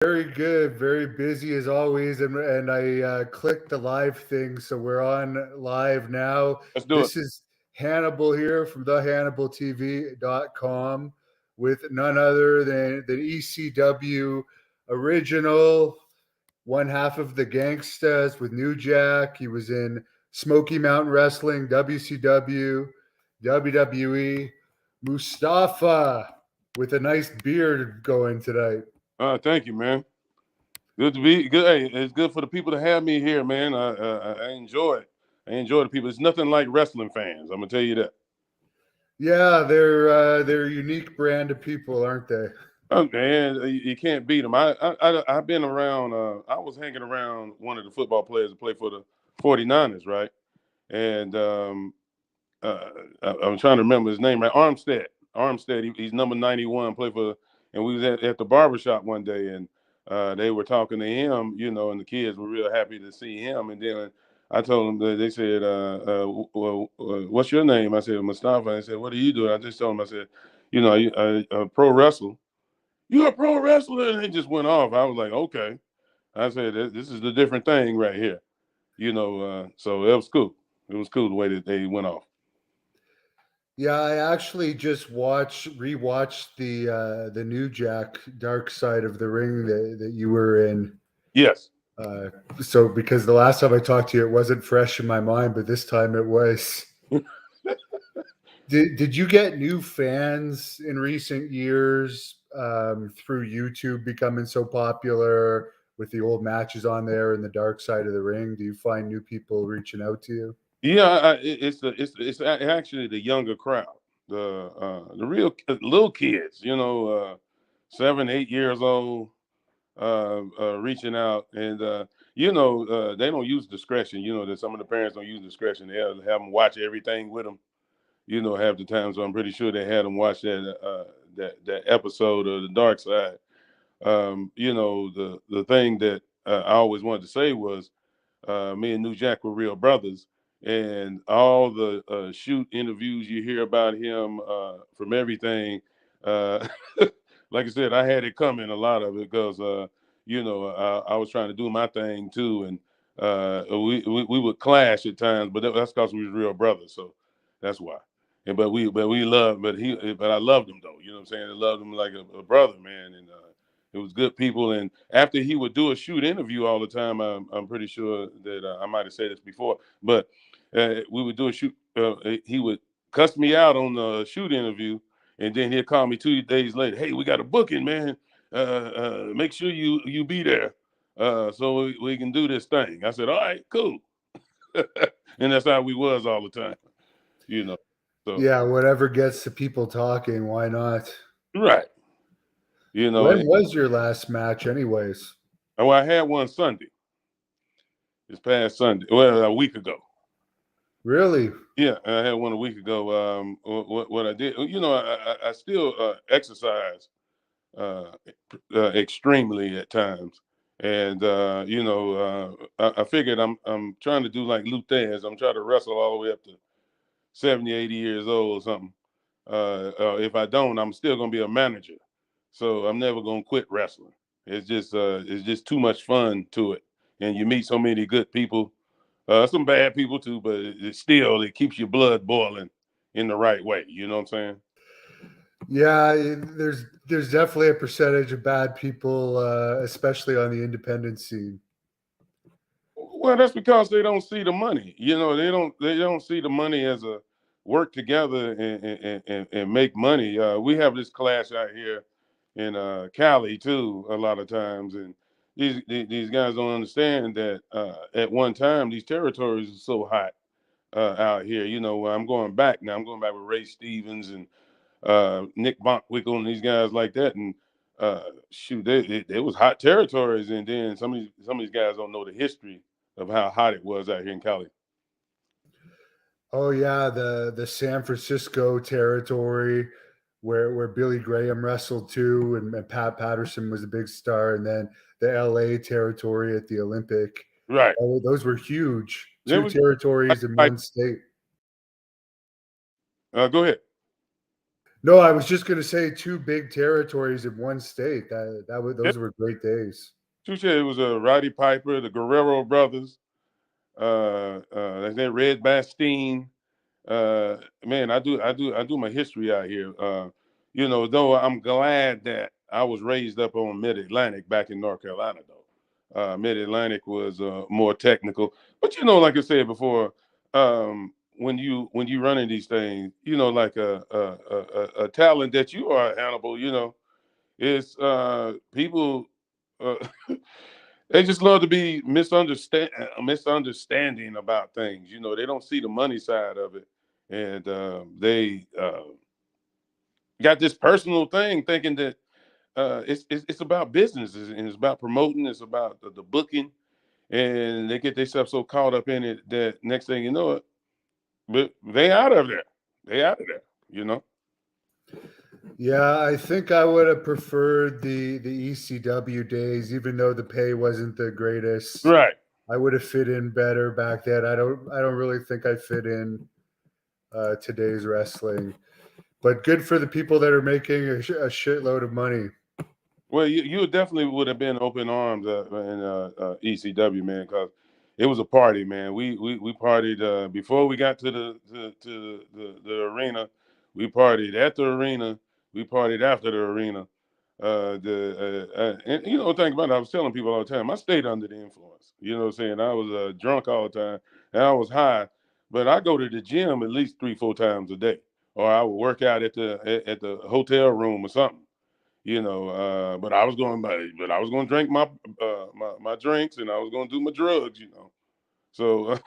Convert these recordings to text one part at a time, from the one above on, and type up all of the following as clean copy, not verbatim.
Very good. Very busy as always. And I clicked the live thing. So we're on live now. Let's do it. This is Hannibal here from thehannibaltv.com with none other than ECW original, one half of the Gangstas with New Jack. He was in Smoky Mountain Wrestling, WCW, WWE. Mustafa with a nice beard going tonight. Thank you, man. Good to be good. Hey, it's good for the people to have me here, man. I enjoy it. I enjoy the people. It's nothing like wrestling fans. I'm gonna tell you that. Yeah, they're a unique brand of people, aren't they? Oh, man, you can't beat them. I've been around. I was hanging around one of the football players that played for the 49ers, right? And I'm trying to remember his name, right? Armstead. Armstead. He's number 91. Played for, and we was at the barbershop one day, and they were talking to him, and the kids were real happy to see him. And then I told them that they said, "What's your name?" I said, "Mustafa." I said, "What do you do?" I just told him, I said, I pro wrestle. "You're a pro wrestler," and they just went off. I was like, "Okay." I said, "This is the different thing right here," So it was cool. It was cool the way that they went off. Yeah, I actually just rewatched the New Jack Dark Side of the Ring that you were in. Yes. So because the last time I talked to you, it wasn't fresh in my mind, but this time it was. Did you get new fans in recent years through YouTube becoming so popular with the old matches on there and the Dark Side of the Ring? Do you find new people reaching out to you? Yeah, it's actually the younger crowd, the real little kids, 7, 8 years old, reaching out, and they don't use discretion. That some of the parents don't use discretion. They have them watch everything with them. Half the time. So I'm pretty sure they had them watch that episode of the Dark Side. The thing that I always wanted to say was, me and New Jack were real brothers, and all the shoot interviews you hear about him from everything. Uh, like I said, I had it coming, a lot of it, because I was trying to do my thing too, and we would clash at times, but that's because we was real brothers, so that's why. And but we loved, but I loved him though. You know what I'm saying? I loved him like a brother, man, and it was good people. And after he would do a shoot interview all the time, I'm pretty sure that I might have said this before, but we would do a shoot. He would cuss me out on the shoot interview, and then he'd call me 2 days later. "Hey, we got a booking, man. Make sure you be there, so we can do this thing." I said, "All right, cool." And that's how we was all the time, you know. So Yeah, whatever gets the people talking, why not? right, When was your last match, anyways? well, I had one Sunday. This past Sunday, well, a week ago. Really? Yeah, I had one a week ago. What I did, I still exercise uh, extremely at times, and I figured I'm trying to do like Luthez. I'm trying to wrestle all the way up to 70, 80 years old or something. If I don't, I'm still gonna be a manager, so I'm never gonna quit wrestling. It's just too much fun to it, and you meet so many good people. Some bad people too, but it keeps your blood boiling in the right way. You know what I'm saying? Yeah, there's definitely a percentage of bad people, especially on the independent scene. Well, that's because they don't see the money. They don't see the money as a work together and make money. We have this clash out here in Cali too a lot of times, and these guys don't understand that at one time these territories are so hot out here. I'm going back now. I'm going back with Ray Stevens and Nick Bonkwickle and these guys like that, and shoot, they was hot territories, and then some of these guys don't know the history of how hot it was out here in Cali. Oh yeah, the San Francisco territory where Billy Graham wrestled too, and Pat Patterson was a big star, and then the LA territory at the Olympic. Right. Oh, those were huge. There Two was territories in like, one state. go ahead. No, I was just gonna say 2 big territories in one state. Yeah, Those were great days. Touche. It was Roddy Piper, the Guerrero brothers, that Red Bastine. Man, I do my history out here. Though I'm glad that I was raised up on Mid Atlantic back in North Carolina. Though Mid Atlantic was more technical, but like I said before, when you running these things, like a talent that you are, Hannibal. Is people. Uh, They just love to be misunderstanding about things. They don't see the money side of it, and they got this personal thing, thinking that it's about business and it's about promoting, it's about the booking, and they get themselves so caught up in it that next thing you know it, but they out of there. They out of there. You know. Yeah, I think I would have preferred the ECW days, even though the pay wasn't the greatest. Right. I would have fit in better back then. I don't really think I fit in today's wrestling. But good for the people that are making a shitload of money. Well, you definitely would have been open arms in ECW, man, because it was a party, man. We partied before we got to the arena. We partied at the arena. We partied after the arena. And think about it. I was telling people all the time. I stayed under the influence. You know what I'm saying? I was drunk all the time, and I was high. But I go to the gym at least 3-4 times a day, or I would work out at the hotel room or something. But I was going to drink my drinks, and I was going to do my drugs. So,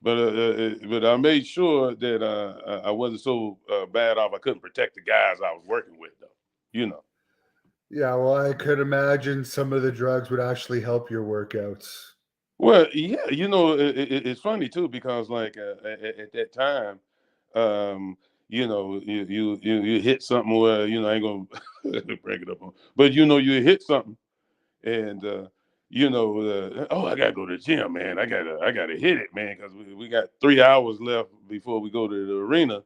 but I made sure that I wasn't so bad off I couldn't protect the guys I was working with, though. You know. Yeah, well, I could imagine some of the drugs would actually help your workouts. Well, yeah, it's funny too because like at that time, you hit something where I ain't gonna break it up on, but you hit something. And oh, I gotta go to the gym, man. I gotta hit it, man, because we got 3 hours left before we go to the arena.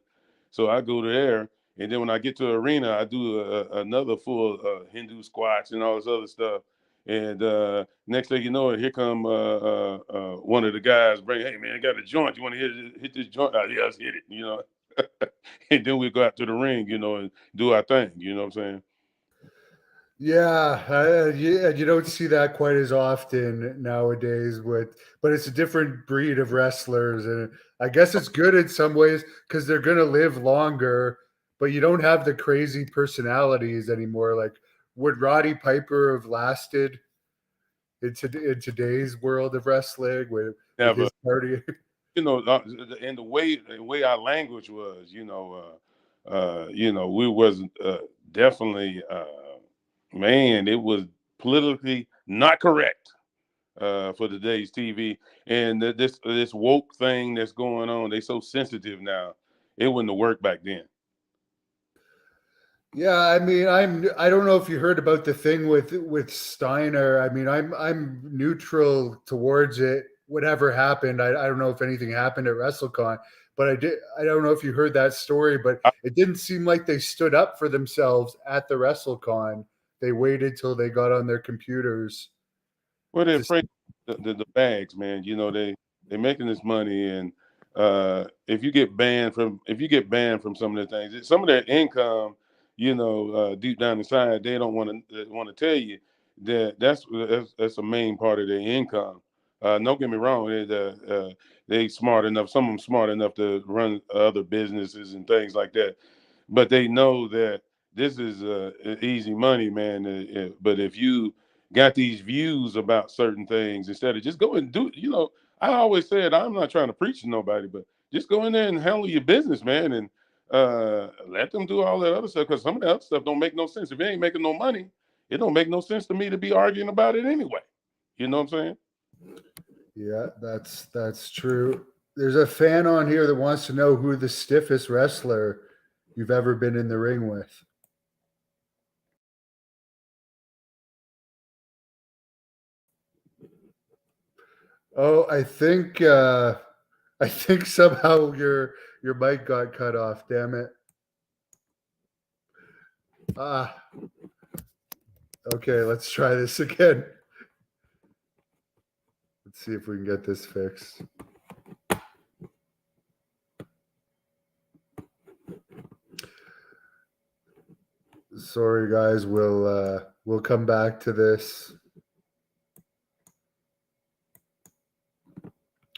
So I go there, and then when I get to the arena, I do another full Hindu squats and all this other stuff. And next thing you know, here come one of the guys bring, hey man, I got a joint. You want to hit this joint? Yeah, let's hit it. And then we go out to the ring, and do our thing. You know what I'm saying? Yeah, you don't see that quite as often nowadays. But it's a different breed of wrestlers, and I guess it's good in some ways because they're gonna live longer. But you don't have the crazy personalities anymore. Like, would Roddy Piper have lasted in today's world of wrestling with Never. his party? And the way our language was, we wasn't definitely, man, it was politically not correct for today's TV, and this woke thing that's going on. They so sensitive now. It wouldn't have worked back then. Yeah, I mean, I don't know if you heard about the thing with Steiner. I mean, I'm neutral towards it. Whatever happened, I don't know if anything happened at WrestleCon, but I don't know if you heard that story, but I, it didn't seem like they stood up for themselves at the WrestleCon. They waited till they got on their computers well, they're to afraid of the bags, man. They're making this money, and if you get banned from some of the things, some of their income, deep down inside, they don't want to tell you that that's a main part of their income. Don't get me wrong, they smart enough. Some of them smart enough to run other businesses and things like that, but they know that this is easy money, man. But if you got these views about certain things, instead of just go and do, I always said I'm not trying to preach to nobody, but just go in there and handle your business, man, and let them do all that other stuff, because some of that other stuff don't make no sense. If it ain't making no money, it don't make no sense to me to be arguing about it anyway. You know what I'm saying? Yeah, that's true. There's a fan on here that wants to know who the stiffest wrestler you've ever been in the ring with. Oh, I think somehow your mic got cut off. Damn it. Okay, let's try this again. Let's see if we can get this fixed. Sorry, guys. We'll come back to this.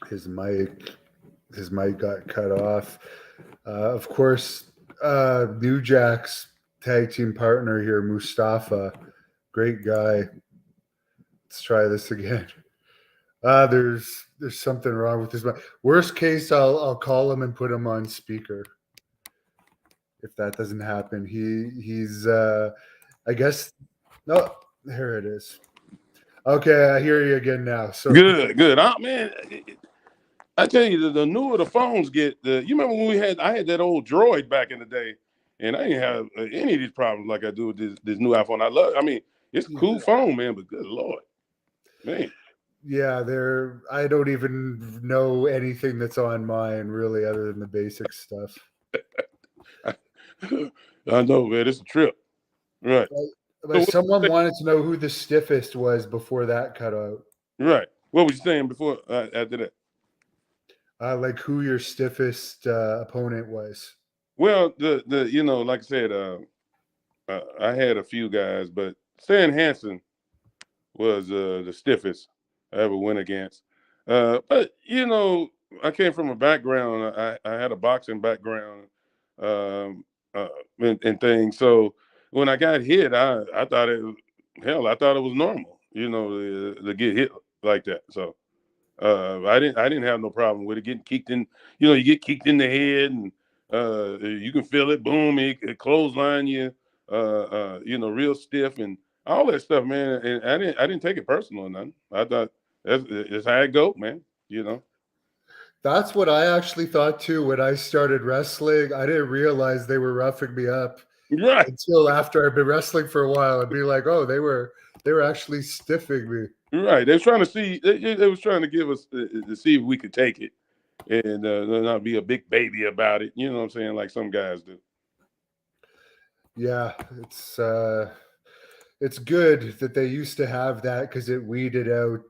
His mic got cut off. Of course, New Jack's tag team partner here, Mustafa, great guy. Let's try this again. There's something wrong with his mic. Worst case, I'll call him and put him on speaker. If that doesn't happen, he's I guess no. There it is. Okay, I hear you again now. So Good. Man, I tell you, the newer the phones get, you remember when I had that old Droid back in the day, and I didn't have any of these problems like I do with this new iPhone. I mean, it's a cool phone, man, but good Lord, man. Yeah, I don't even know anything that's on mine really, other than the basic stuff. I know, man. It's a trip, right? But someone wanted to know who the stiffest was before that cut out. Right. What was you saying before after that? Like who your stiffest opponent was. Well, the like I said, I had a few guys, but Stan Hansen was the stiffest I ever went against. But I came from a background. I had a boxing background, and things. So when I got hit, I thought I thought it was normal, to get hit like that. So I didn't have no problem with it getting kicked in. You get kicked in the head, and you can feel it. Boom! It clothesline you. Real stiff and all that stuff, man. And I didn't take it personal or nothing. I thought that's how it go, man. That's what I actually thought too when I started wrestling. I didn't realize they were roughing me up Right. until after I'd been wrestling for a while and be like, oh, they were actually stiffing me. Right. They was trying to see. They was trying to give us to see if we could take it and not be a big baby about it. You know what I'm saying? Like some guys do. Yeah, it's good that they used to have that because it weeded out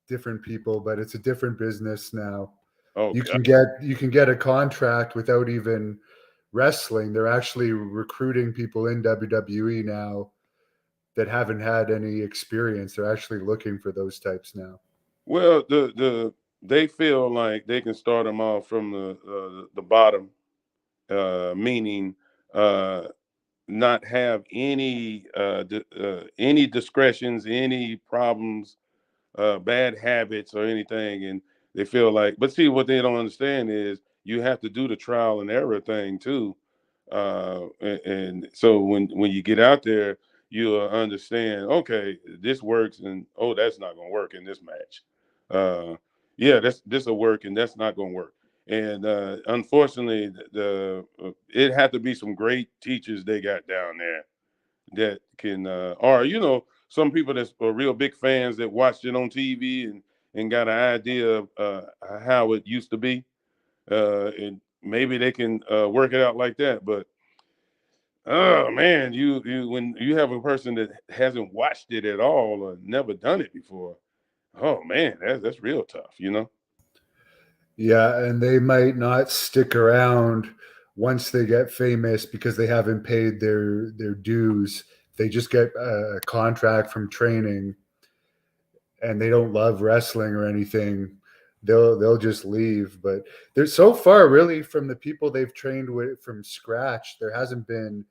different people, but it's a different business now. Oh, you can get a contract without even wrestling. They're actually recruiting people in WWE now that haven't had any experience. They're actually looking for those types now. Well, they feel like they can start them off from the bottom, meaning not have any discretions, any problems, bad habits or anything, and they feel like. But see, what they don't understand is you have to do the trial and error thing too, and so when you get out there, you understand. Okay, this works, and oh, that's not going to work in this match. Yeah, this will work, and that's not going to work. And unfortunately, it had to be some great teachers they got down there that can, or some people that's real big fans that watched it on TV and got an idea of how it used to be, and maybe they can work it out like that. But oh man, you when you have a person that hasn't watched it at all or never done it before, oh man, that's real tough, Yeah, and they might not stick around once they get famous because they haven't paid their dues. They just get a contract from training and they don't love wrestling or anything. They'll just leave. But there's so far really from the people they've trained with from scratch, there hasn't been.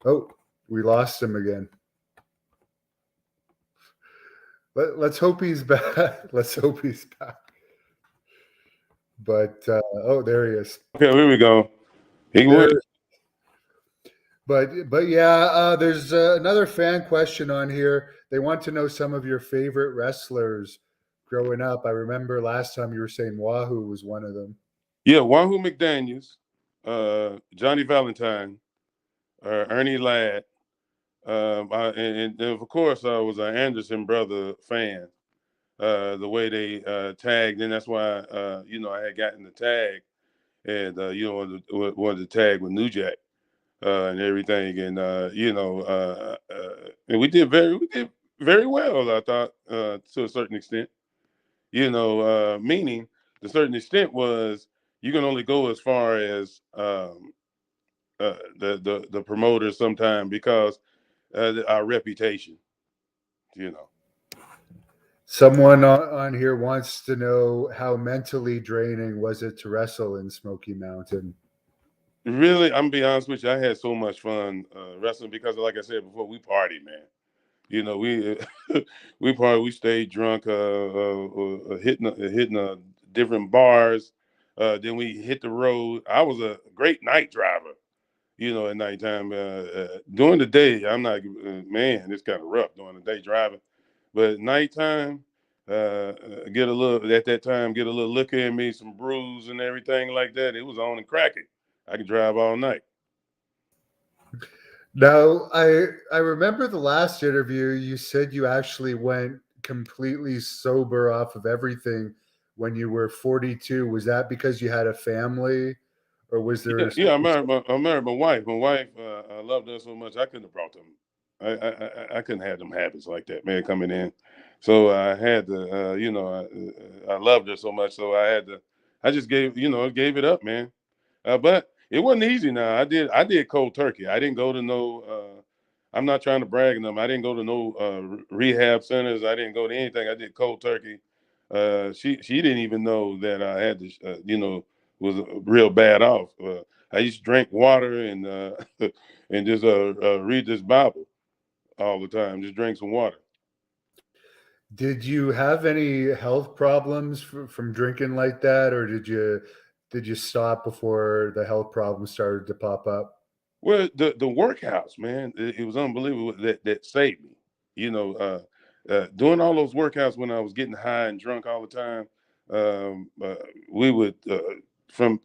Oh, we lost him again. Let's hope he's back. Let's hope he's back. But there he is. Okay, here we go. He went. But yeah, there's another fan question on here. They want to know some of your favorite wrestlers growing up. I remember last time you were saying Wahoo was one of them. Yeah, Wahoo McDaniels, Johnny Valentine, Ernie Ladd, and of course I was an Anderson brother fan. The way they tagged, and that's why I had gotten the tag, and wanted to tag with New Jack. and everything, and and we did very well, I thought, to a certain extent. Meaning the certain extent was you can only go as far as the promoters sometime because our reputation, you know. Someone on here wants to know how mentally draining was it to wrestle in Smoky Mountain? Really, I'm gonna be honest with you. I had so much fun wrestling because, like I said before, we partied, man. We we party. We stayed drunk, hitting different bars. Then we hit the road. I was a great night driver. At nighttime. During the day, I'm not. Man, it's kind of rough during the day driving, but nighttime, get a little at that time, get a little liquor in me, some brews and everything like that. It was on and cracking. I could drive all night. Now, I remember the last interview. You said you actually went completely sober off of everything when you were 42. Was that because you had a family, or was there? Yeah. I married my wife. My wife, I loved her so much. I couldn't have brought them. I couldn't have them habits like that, man, coming in. So I had to, I loved her so much. So I had to. I just gave it up, man. But it wasn't easy. Now I did cold turkey. I didn't go to no. I'm not trying to brag on them. I didn't go to no rehab centers. I didn't go to anything. I did cold turkey. She didn't even know that I had to, was real bad off. I used to drink water and and just read this Bible all the time. Just drink some water. Did you have any health problems from drinking like that, or did you stop before the health problems started to pop up? Well, the workouts, man, it was unbelievable that saved me. Doing all those workouts when I was getting high and drunk all the time. We would from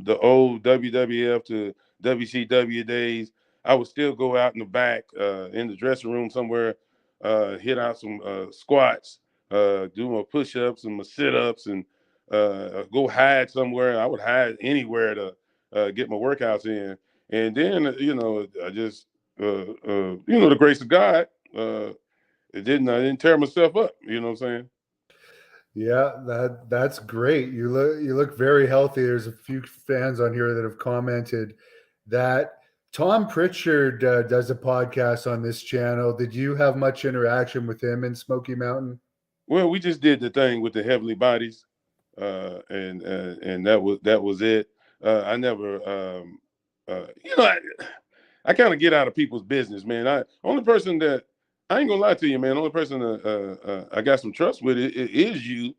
the old WWF to WCW days. I would still go out in the back in the dressing room somewhere, hit out some squats, do my push-ups and my sit-ups, and go hide somewhere. I would hide anywhere to get my workouts in. And then, I just, the grace of God, I didn't tear myself up. You know what I'm saying? Yeah, that's great. You look very healthy. There's a few fans on here that have commented that Tom Pritchard does a podcast on this channel. Did you have much interaction with him in Smoky Mountain? Well, we just did the thing with the heavenly bodies, and that was it. I never, I kind of get out of people's business, man. Only person that I ain't gonna lie to you, man. Only person that I got some trust with it is you.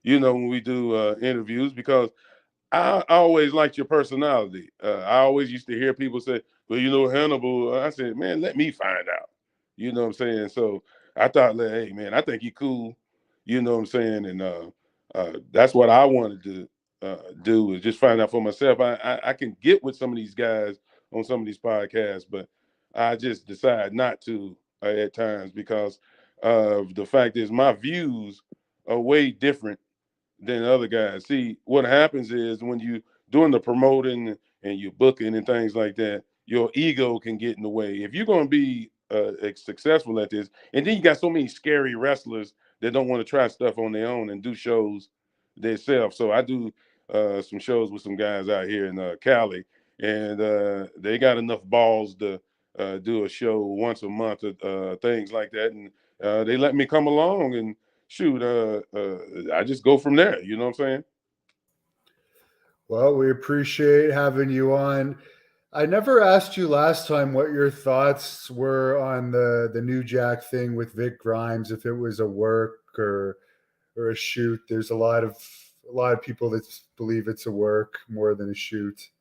When we do interviews because I always liked your personality. I always used to hear people say, "Well, Hannibal." I said, "Man, let me find out." You know what I'm saying? So I thought, like, "Hey, man, I think he cool." You know what I'm saying? And that's what I wanted to do is just find out for myself. I can get with some of these guys on some of these podcasts, but I just decide not to at times because of the fact is my views are way different than other guys. See, what happens is when you doing the promoting and you booking and things like that, your ego can get in the way. If you're going to be successful at this, and then you got so many scary wrestlers that don't want to try stuff on their own and do shows themselves. So I do some shows with some guys out here in Cali, and they got enough balls to do a show once a month, things like that, and they let me come along and shoot, I just go from there. You know what I'm saying? Well, we appreciate having you on. I never asked you last time what your thoughts were on the New Jack thing with Vic Grimes, if it was a work or a shoot. There's a lot of people that believe it's a work more than a shoot.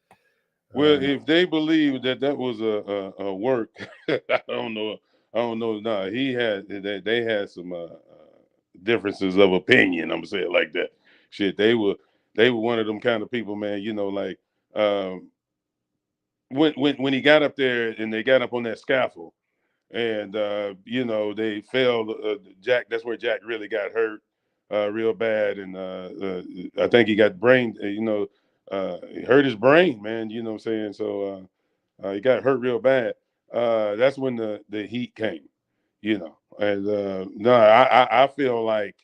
Well, if they believe that was a work, I don't know. I don't know. No, they had some differences of opinion. I'm gonna say it like that. Shit, they were one of them kind of people, man. Like um, when he got up there and they got up on that scaffold and they fell. Jack, that's where Jack really got hurt real bad, and I think he got brain. He hurt his brain, man. You know what I'm saying? So He got hurt real bad. That's when the heat came, And no, I feel like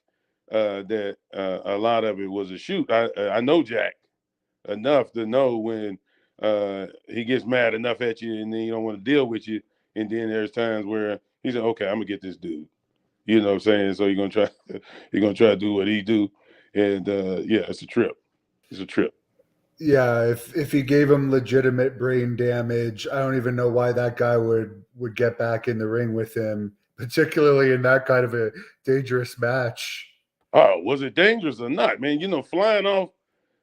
that a lot of it was a shoot. I know Jack enough to know when he gets mad enough at you and then he don't want to deal with you. And then there's times where he said, "Okay, I'm gonna get this dude." You know what I'm saying? So you're gonna try you're gonna try to do what he do. And yeah, it's a trip. It's a trip. Yeah, if he gave him legitimate brain damage, I don't even know why that guy would get back in the ring with him, particularly in that kind of a dangerous match. Oh, was it dangerous or not, man? Flying off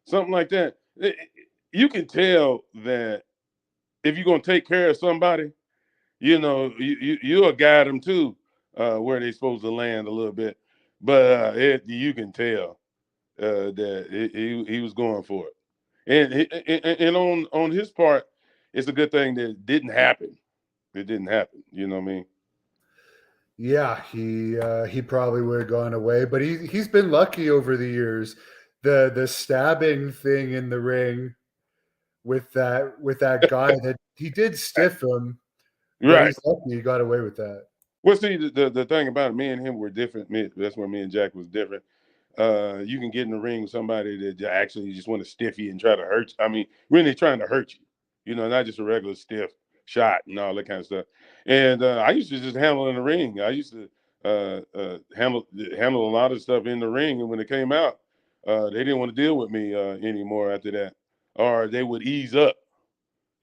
something like that. You can tell that if you're gonna take care of somebody, you'll guide them to where they're supposed to land a little bit. But you can tell that he was going for it. And on his part, it's a good thing that it didn't happen. It didn't happen. You know what I mean? Yeah, he probably would have gone away, but he's been lucky over the years. The stabbing thing in the ring with that guy that he did stiff him, but Right. he's lucky he got away with that. Well, see, the thing about it, me and him were different. That's where me and Jack was different. You can get in the ring with somebody that actually just want to stiff you and try to hurt you. I mean, really trying to hurt you. Not just a regular stiff shot and all that kind of stuff. And I used to just handle in the ring. I used to handle a lot of stuff in the ring, and when it came out, they didn't want to deal with me anymore after that, or they would ease up.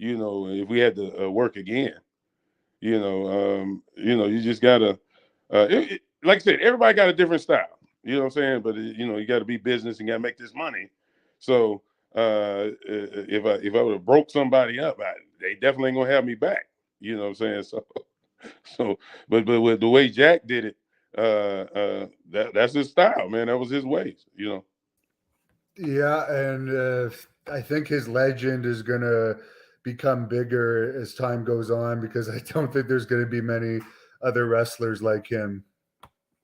If we had to work again. You just gotta, like I said, everybody got a different style. You know what I'm saying? But you got to be business and got to make this money. So if I would have broke somebody up, they definitely ain't gonna have me back. You know what I'm saying? So, but with the way Jack did it, that's his style, man. That was his ways. Yeah, and I think his legend is gonna become bigger as time goes on because I don't think there's going to be many other wrestlers like him.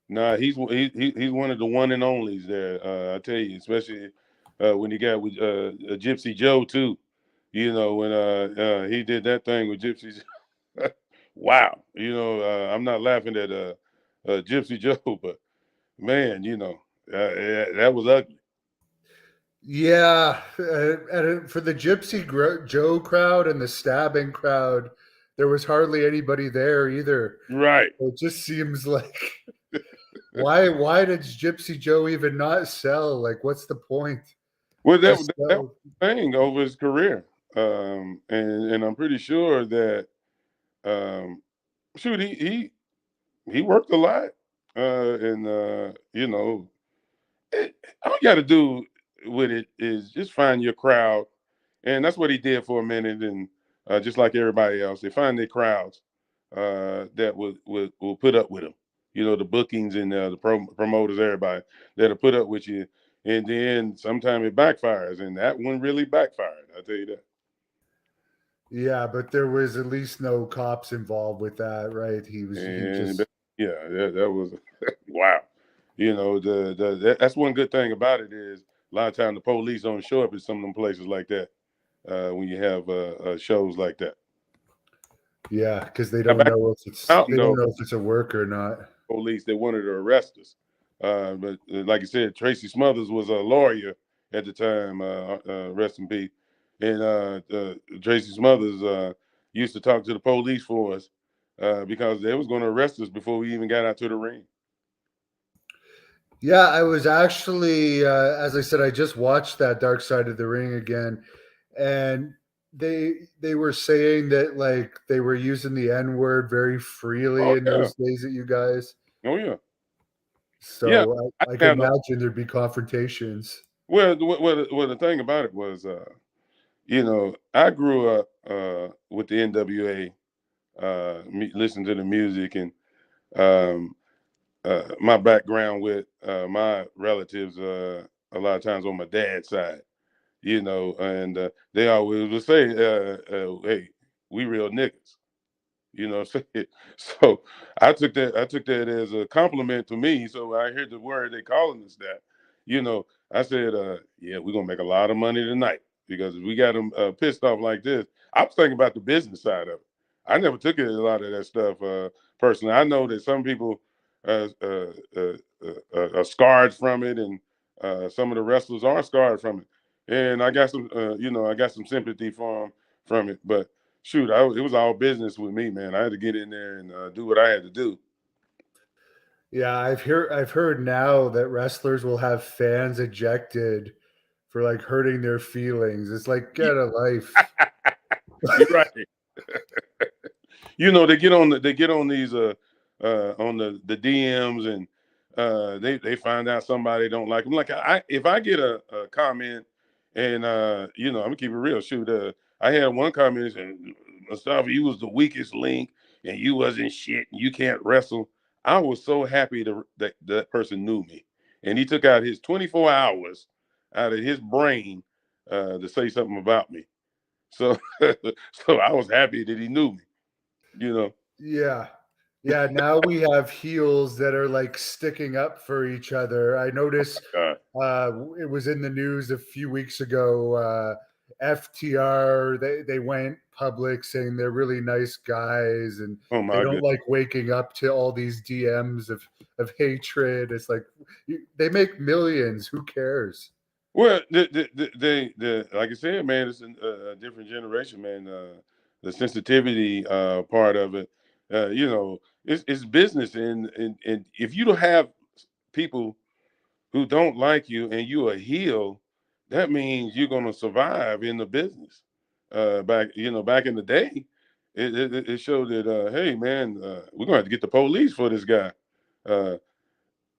Nah, he's one of the one and onlys there. I tell you, especially when he got with Gypsy Joe too. When he did that thing with Gypsy. Wow. I'm not laughing at Gypsy Joe, but man, that was ugly. Yeah, and for the Joe crowd and the stabbing crowd, there was hardly anybody there either. Right. It just seems like why does Gypsy Joe even not sell? Like, what's the point? Well, Just that was the thing over his career, and I'm pretty sure that shoot he worked a lot, and all you got to do with it is just find your crowd, and that's what he did for a minute. And just like everybody else, they find their crowds that will put up with him. The bookings and the promoters, everybody that'll put up with you. And then sometimes it backfires, and that one really backfired. I'll tell you that. yeah, but there was at least no cops involved with that, right? He And just yeah, that was wow. That's one good thing about it is a lot of times the police don't show up at some of them places like that when you have shows like that. yeah, because Now back they out don't though, know if it's a work or not. police they wanted to arrest us, but like you said, Tracy Smothers was a lawyer at the time. Rest in peace. And Tracy Smothers used to talk to the police for us because they was going to arrest us before we even got out to the ring. Yeah, I was actually, as I said, I just watched that Dark Side of the Ring again, and they were saying that like they were using the N word very freely Oh in yeah, those days at you guys. oh yeah, yeah. So I I can had a, imagine there'd be confrontations. well, the thing about it was, I grew up with the NWA, listening to the music, and um, my background with my relatives a lot of times on my dad's side, and they always would say, "Hey, we real niggas." What I'm saying? So I took that as a compliment to me. So I hear the word they calling us that. I said, yeah, we're gonna make a lot of money tonight. because if we got them pissed off like this, I was thinking about the business side of it. I never took it a lot of that stuff personally. I know that some people are scarred from it, and some of the wrestlers are scarred from it. And I got some, I got some sympathy for them from it. But shoot, it was all business with me, man. I had to get in there and do what I had to do. Yeah, I've heard now that wrestlers will have fans ejected for like hurting their feelings. It's like, get a life. You're right. They get on these on the DMs, and they find out somebody don't like them. Like if I get a comment, and I'm gonna keep it real. Shoot, I had one comment saying, Mustafa, you was the weakest link, and you wasn't shit, and you can't wrestle. I was so happy that person knew me, and he took out his 24 hours out of his brain to say something about me. So so I was happy that he knew me. Yeah. Yeah, now we have heels that are like sticking up for each other. I noticed it was in the news a few weeks ago. FTR, they went public saying they're really nice guys and they don't like waking up to all these DMs of hatred. It's like they make millions. Who cares? Well, the like I said, man, it's a different generation, man. The sensitivity part of it, it's business, and if you don't have people who don't like you and you a heel, that means you're gonna survive in the business. Back in the day, it showed that hey, man, we're gonna have to get the police for this guy. But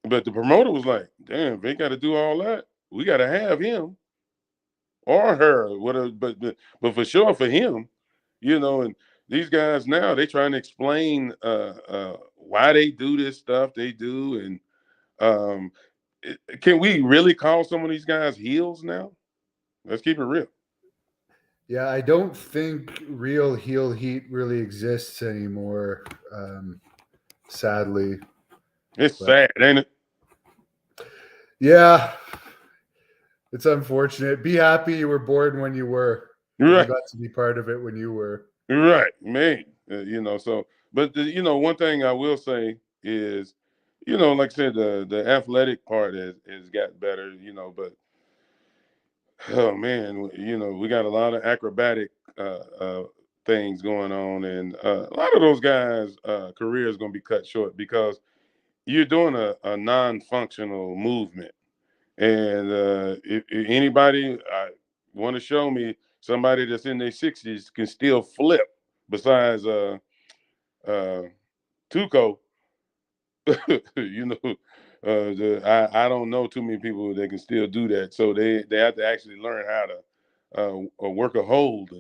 the promoter was like, damn, they got to do all that. We got to have him or her, whatever. But for sure for him, and these guys now they trying to explain why they do this stuff they do, and can we really call some of these guys heels now? Let's keep it real. Yeah, I don't think real heel heat really exists anymore. Sadly, it's sad, ain't it? Yeah, it's unfortunate. Be happy you were born when you were. Right. You got to be part of it when you were. Right, man. But one thing I will say is, like I said, the athletic part has got better, but oh man, we got a lot of acrobatic things going on, and a lot of those guys' career is going to be cut short because you're doing a non-functional movement. And if anybody want to show me somebody that's in their 60s can still flip besides Tuco, I don't know too many people that can still do that. So they have to actually learn how to work a hold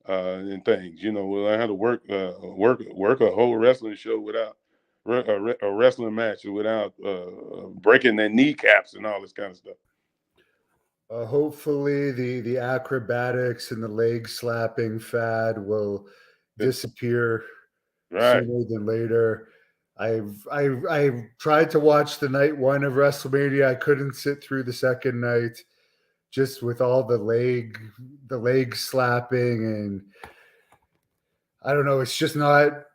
and things. Learn how to work a whole wrestling show without a wrestling match without breaking their kneecaps and all this kind of stuff. Hopefully the acrobatics and the leg slapping fad will disappear sooner than later. I've tried to watch the night one of WrestleMania. I couldn't sit through the second night just with all the leg slapping, and I don't know, it's just not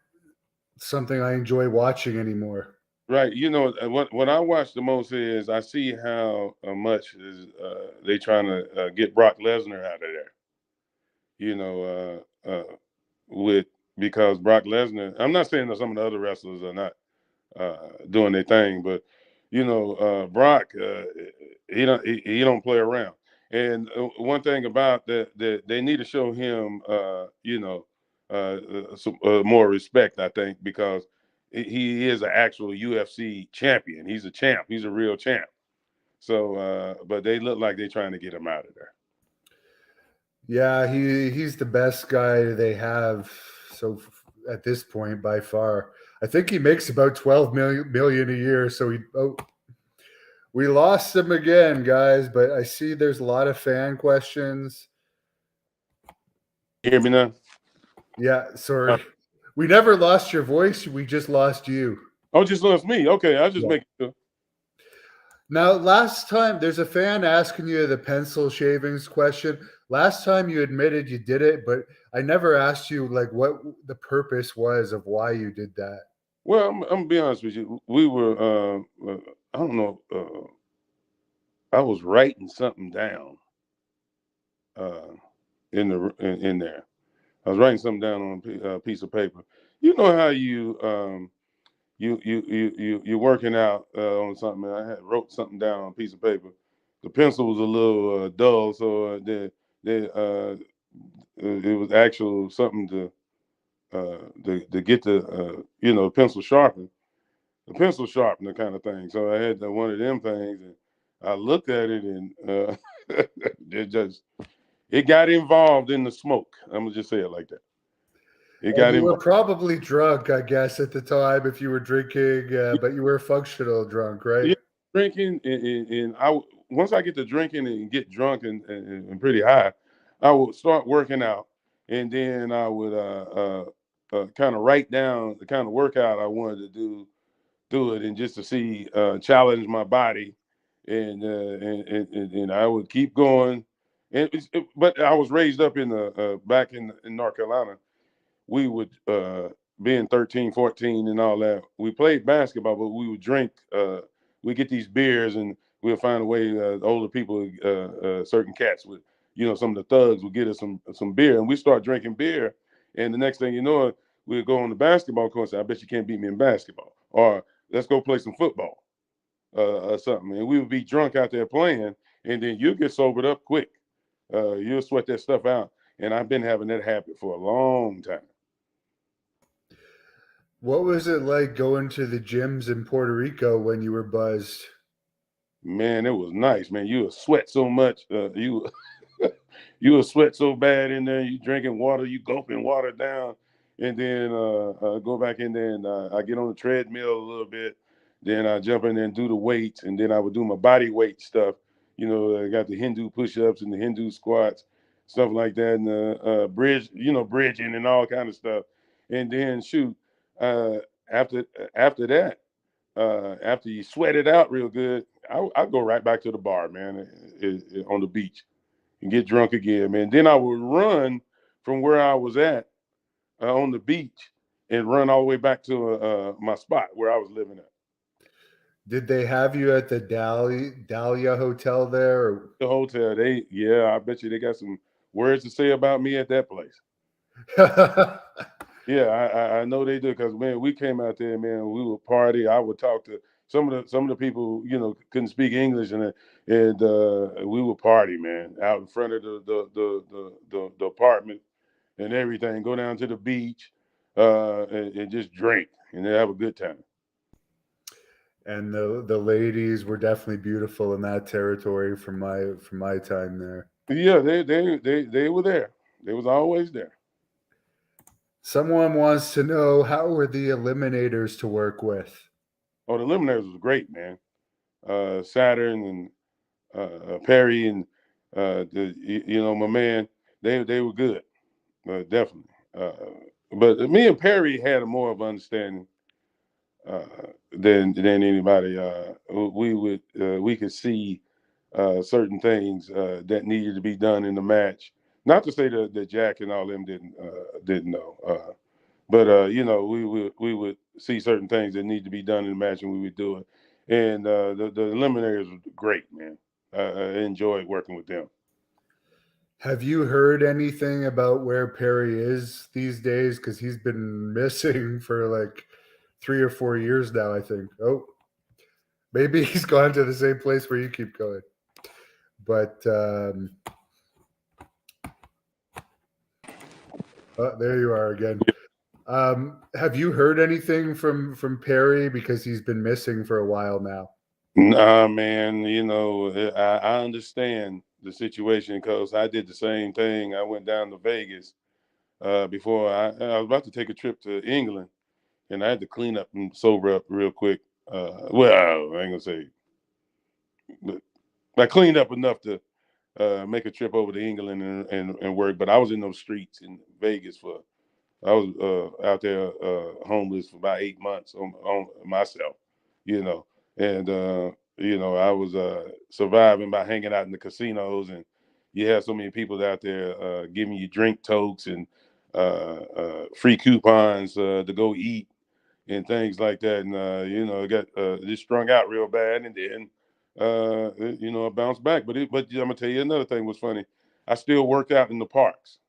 something I enjoy watching anymore. Right. What I watch the most is I see how much is they trying to get Brock Lesnar out of there. Because Brock Lesnar, I'm not saying that some of the other wrestlers are not doing their thing, but Brock, he don't play around. And one thing about that they need to show him, some more respect, I think, because he is an actual UFC champion. He's a champ. He's a real champ. So, but they look like they're trying to get him out of there. Yeah, he's the best guy they have. So at this point, by far, I think he makes about 12 million a year. So we lost him again, guys. But I see there's a lot of fan questions. You hear me now? Yeah, sorry. We never lost your voice. We just lost you. Oh, just lost me. Okay, I'll just make it sure. Now, last time, there's a fan asking you the pencil shavings question. last time you admitted you did it, but I never asked you like what the purpose was of why you did that. Well, I'm gonna be honest with you. We were, I don't know, I was writing something down uh, in there. I was writing something down on a piece of paper. You know how you're working out on something. And I had wrote something down on a piece of paper. The pencil was a little dull, so it was actual something to get the pencil sharpened, the pencil sharpener kind of thing. So I had one of them things, and I looked at it, and it got involved in the smoke. I'm gonna just say it like that. It And got you were involved. probably drunk, I guess, at the time if you were drinking, but you were functional drunk, right? Yeah, drinking, and once I get to drinking and get drunk and pretty high, I would start working out, and then I would kind of write down the kind of workout I wanted to do it, and just to see challenge my body, and I would keep going, but I was raised up in the back in North Carolina. We would being 13, 14 and all that, we played basketball, but we would drink, we get these beers, and we'll find a way, older people, certain cats would, some of the thugs would get us some beer, and we start drinking beer, and the next thing you know, we'd go on the basketball court and say, I bet you can't beat me in basketball, or let's go play some football, or something, and we would be drunk out there playing, and then you get sobered up quick. You'll sweat that stuff out, and I've been having that habit for a long time. What was it like going to the gyms in Puerto Rico when you were buzzed? Man, it was nice, man. You would sweat so much. You would sweat so bad in there. You drinking water, you gulping water down, and then go back in there, and I get on the treadmill a little bit. Then I jump in there and do the weights, and then I would do my body weight stuff. I got the Hindu push-ups and the Hindu squats, stuff like that, and the bridge, bridging and all kind of stuff. And then shoot, uh, after that, after you sweat it out real good, I go right back to the bar, man, on the beach, and get drunk again, man. Then I would run from where I was at on the beach and run all the way back to my spot where I was living at. Did they have you at the Dahlia Hotel there? The hotel, I bet you they got some words to say about me at that place. Or... Yeah, I know they do, because man, we came out there, man. We would party. I would talk to some of the people, couldn't speak English, and we would party, man, out in front of the apartment and everything. Go down to the beach, and just drink and have a good time. And the ladies were definitely beautiful in that territory from my time there. Yeah, they were there. They was always there. Someone wants to know, how were the Eliminators to work with? Oh, the Eliminators was great, man. Saturn and Perry and my man, they were good, definitely. But me and Perry had a more of understanding than anybody. We could see certain things that needed to be done in the match. Not to say that Jack and all them didn't know, but we would see certain things that need to be done in the match, and we would do it. And the Eliminators were great, man. I enjoyed working with them. Have you heard anything about where Perry is these days? Because he's been missing for like 3 or 4 years now, I think. Oh, maybe he's gone to the same place where you keep going. But there you are again. Have you heard anything from Perry, because he's been missing for a while now? Nah, man, I understand the situation, because I did the same thing. I went down to Vegas before I was about to take a trip to England, and I had to clean up and sober up real quick. Well, I ain't gonna say, but I cleaned up enough to make a trip over to England and work. But I was in those streets in Vegas I was out there homeless for about 8 months on myself, you know, and I was surviving by hanging out in the casinos and you have so many people out there giving you drink tokes and free coupons to go eat and things like that. And, it got just strung out real bad. And then, it bounced back. But I'm going to tell you another thing was funny. I still worked out in the parks.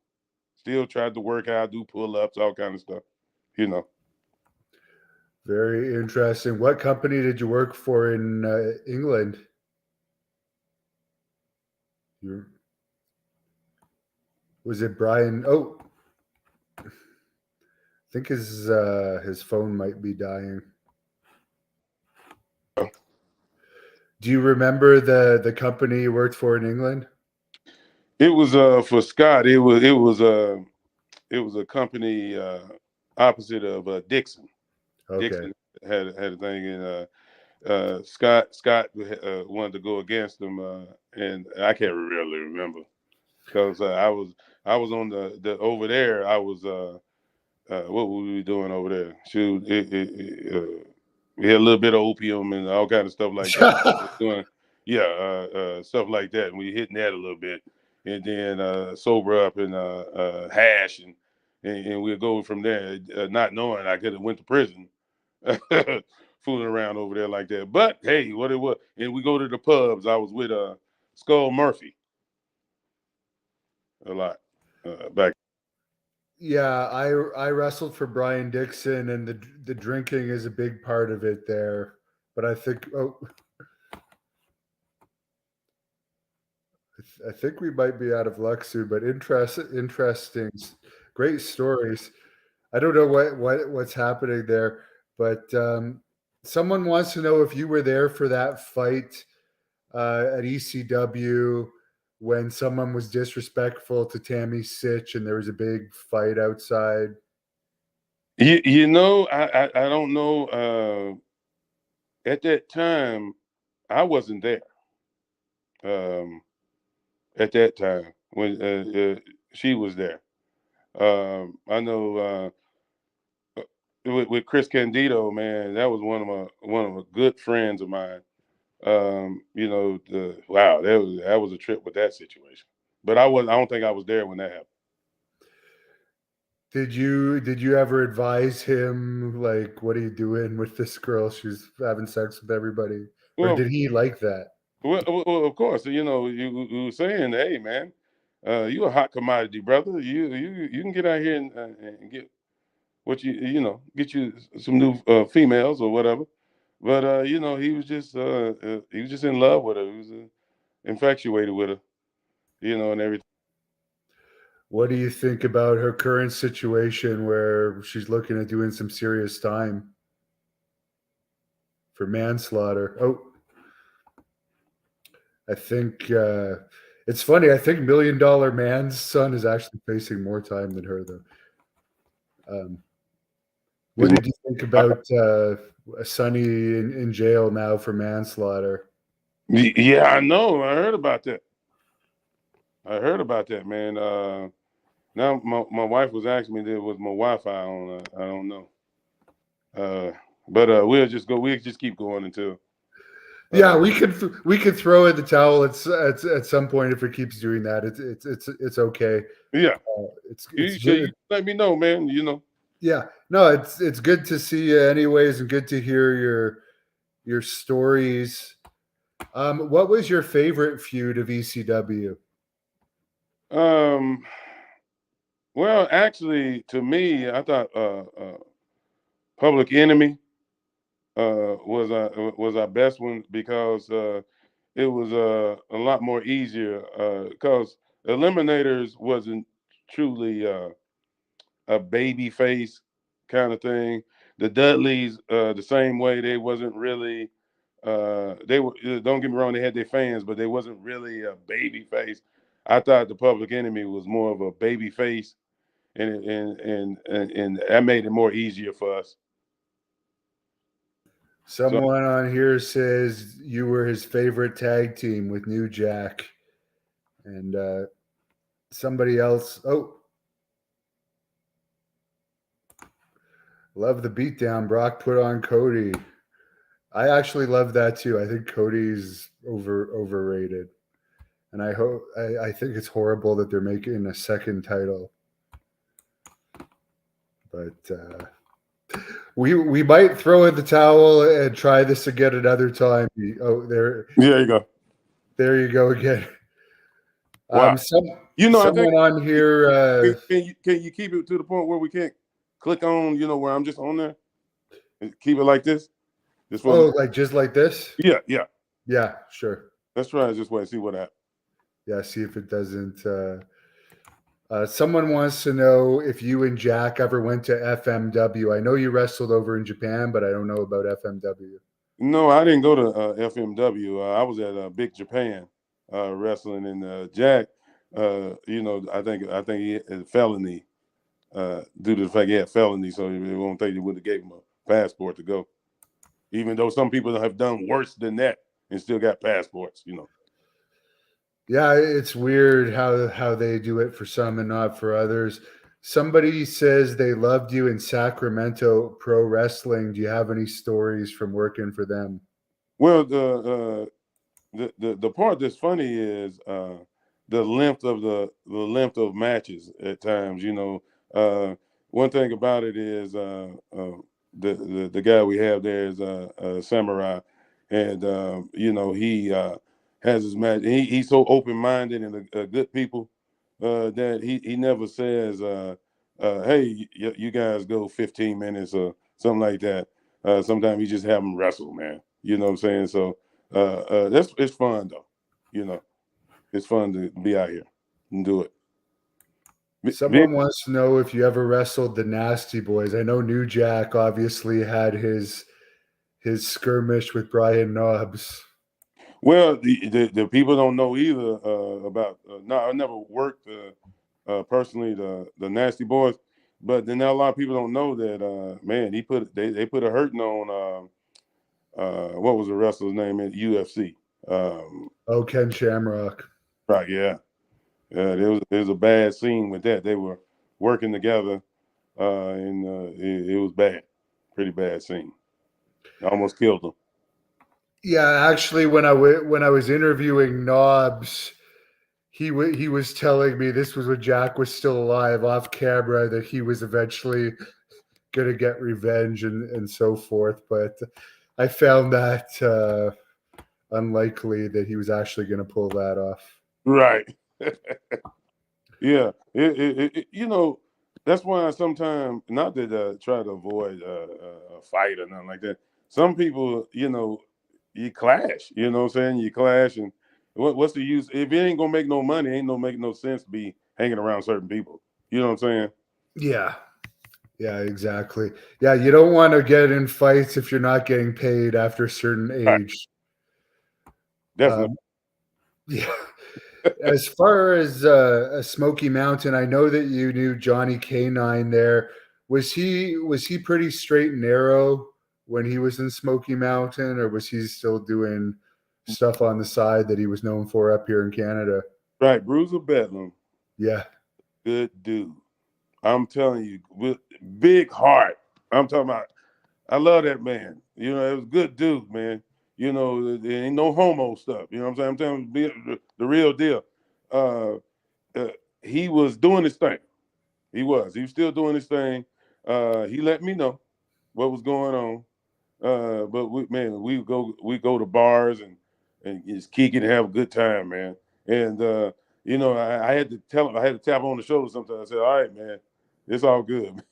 Still tried to work out, do pull-ups, all kind of stuff, Very interesting. What company did you work for in England? Was it Brian? Oh, I think his phone might be dying. Do you remember the company you worked for in England? It was for Scott. It was a company opposite of Dixon. Okay. Dixon had a thing, and Scott wanted to go against him, and I can't really remember because I was on the over there. I was what were we doing over there? Shoot, we had a little bit of opium and all kind of stuff like that. Doing, stuff like that, and we hitting that a little bit, and then sober up and hash, and we'll go from there. Not knowing I could have went to prison, fooling around over there like that. But hey, what it was, and we go to the pubs. I was with Skull Murphy a lot back. Yeah, I wrestled for Brian Dixon, and the drinking is a big part of it there. But I think I think we might be out of luck soon. But interesting, great stories. I don't know what's happening there, but someone wants to know if you were there for that fight at ECW when someone was disrespectful to Tammy Sitch and there was a big fight outside. I don't know. At that time, I wasn't there. At that time when she was there, I know with Chris Candido, man, that was one of my good friends of mine. Wow, that was a trip with that situation. But I don't think I was there when that happened. Did you ever advise him, like, what are you doing with this girl? She's having sex with everybody. Or did he like that? Well, of course, you were saying, hey, man, you a hot commodity, brother. You can get out here and get what get you some new females or whatever. But he was just in love with her. He was infatuated with her, and everything. What do you think about her current situation where she's looking at doing some serious time for manslaughter? Oh, I think it's funny. I think $1 Million Man's son is actually facing more time than her, though. What did you think about Sonny in jail now for manslaughter? Yeah, I know. I heard about that. Man. Now my wife was asking me there was my Wi-Fi on. I don't know. But we'll just keep going until. Yeah, we could throw in the towel at some point if it keeps doing that. It's okay. Yeah, you let me know, man. Yeah, no, it's good to see you anyways, and good to hear your stories. What was your favorite feud of ECW? Well, actually, to me, I thought Public Enemy was our best one because it was a lot more easier because Eliminators wasn't truly a baby face kind of thing. The Dudleys, the same way, they wasn't really. They were. Don't get me wrong, they had their fans, but they wasn't really a baby face. I thought the Public Enemy was more of a baby face, and that made it more easier for us. Someone on here says you were his favorite tag team with New Jack, and somebody else. Oh, love the beatdown Brock put on Cody. I actually love that too. I think Cody's overrated. And I think it's horrible that they're making a second title. But we might throw in the towel and try this again another time. Oh, There you go. There you go again. Wow. I think Someone on here. Can you keep it to the point where we can't click on, where I'm just on there? Keep it like this. Just like this? Yeah. Yeah, sure. Let's try it this way. See what happens. Yeah, see if it doesn't. Someone wants to know if you and Jack ever went to FMW. I know you wrestled over in Japan, but I don't know about FMW. No, I didn't go to FMW. I was at Big Japan wrestling, and Jack, I think he had a felony due to the fact he had felony, so he won't think they would have gave him a passport to go. Even though some people have done worse than that and still got passports, Yeah, it's weird how they do it for some and not for others. Somebody says they loved you in Sacramento Pro Wrestling. Do you have any stories from working for them? Well, the part that's funny is the length of matches at times. One thing about it is the guy we have there is Samurai, and he has his match. He's so open minded and a good people that he never says, "Hey, you guys go 15 minutes" or something like that. Sometimes he just have them wrestle, man. You know what I'm saying? So it's fun though. It's fun to be out here and do it. Someone wants to know if you ever wrestled the Nasty Boys. I know New Jack obviously had his skirmish with Brian Knobbs. Well, the people don't know either about. No, I never worked personally the Nasty Boys, but then a lot of people don't know that man, they put a hurting on what was the wrestler's name in UFC? Ken Shamrock. Right, yeah. There was a bad scene with that. They were working together, and it was bad, pretty bad scene. Almost killed them. Yeah, actually, when I was interviewing Knobbs, he was telling me this was when Jack was still alive off camera that he was eventually going to get revenge and so forth. But I found that unlikely that he was actually going to pull that off. Right. Yeah. That's why sometimes, not that I try to avoid a fight or nothing like that. Some people, you clash. You know what I'm saying? You clash, and what's the use? If it ain't gonna make no money, ain't make no sense to be hanging around certain people. You know what I'm saying? Yeah. Yeah, exactly. Yeah, you don't want to get in fights if you're not getting paid after a certain age. Right. Definitely. Yeah. As far as Smoky Mountain, I know that you knew Johnny K9 there. Was he pretty straight and narrow when he was in Smoky Mountain, or was he still doing stuff on the side that he was known for up here in Canada? Right, Bruiser Bedlam. Yeah. Good dude. I'm telling you, with big heart. I'm talking about. I love that man. It was a good dude, man. There ain't no homo stuff. You know what I'm saying? I'm telling you, the real deal. He was doing his thing. He was still doing his thing. He let me know what was going on. But we go to bars and just kick it and have a good time, man. And I had to tell him, I had to tap him on the shoulder sometimes. I said, "All right, man, it's all good."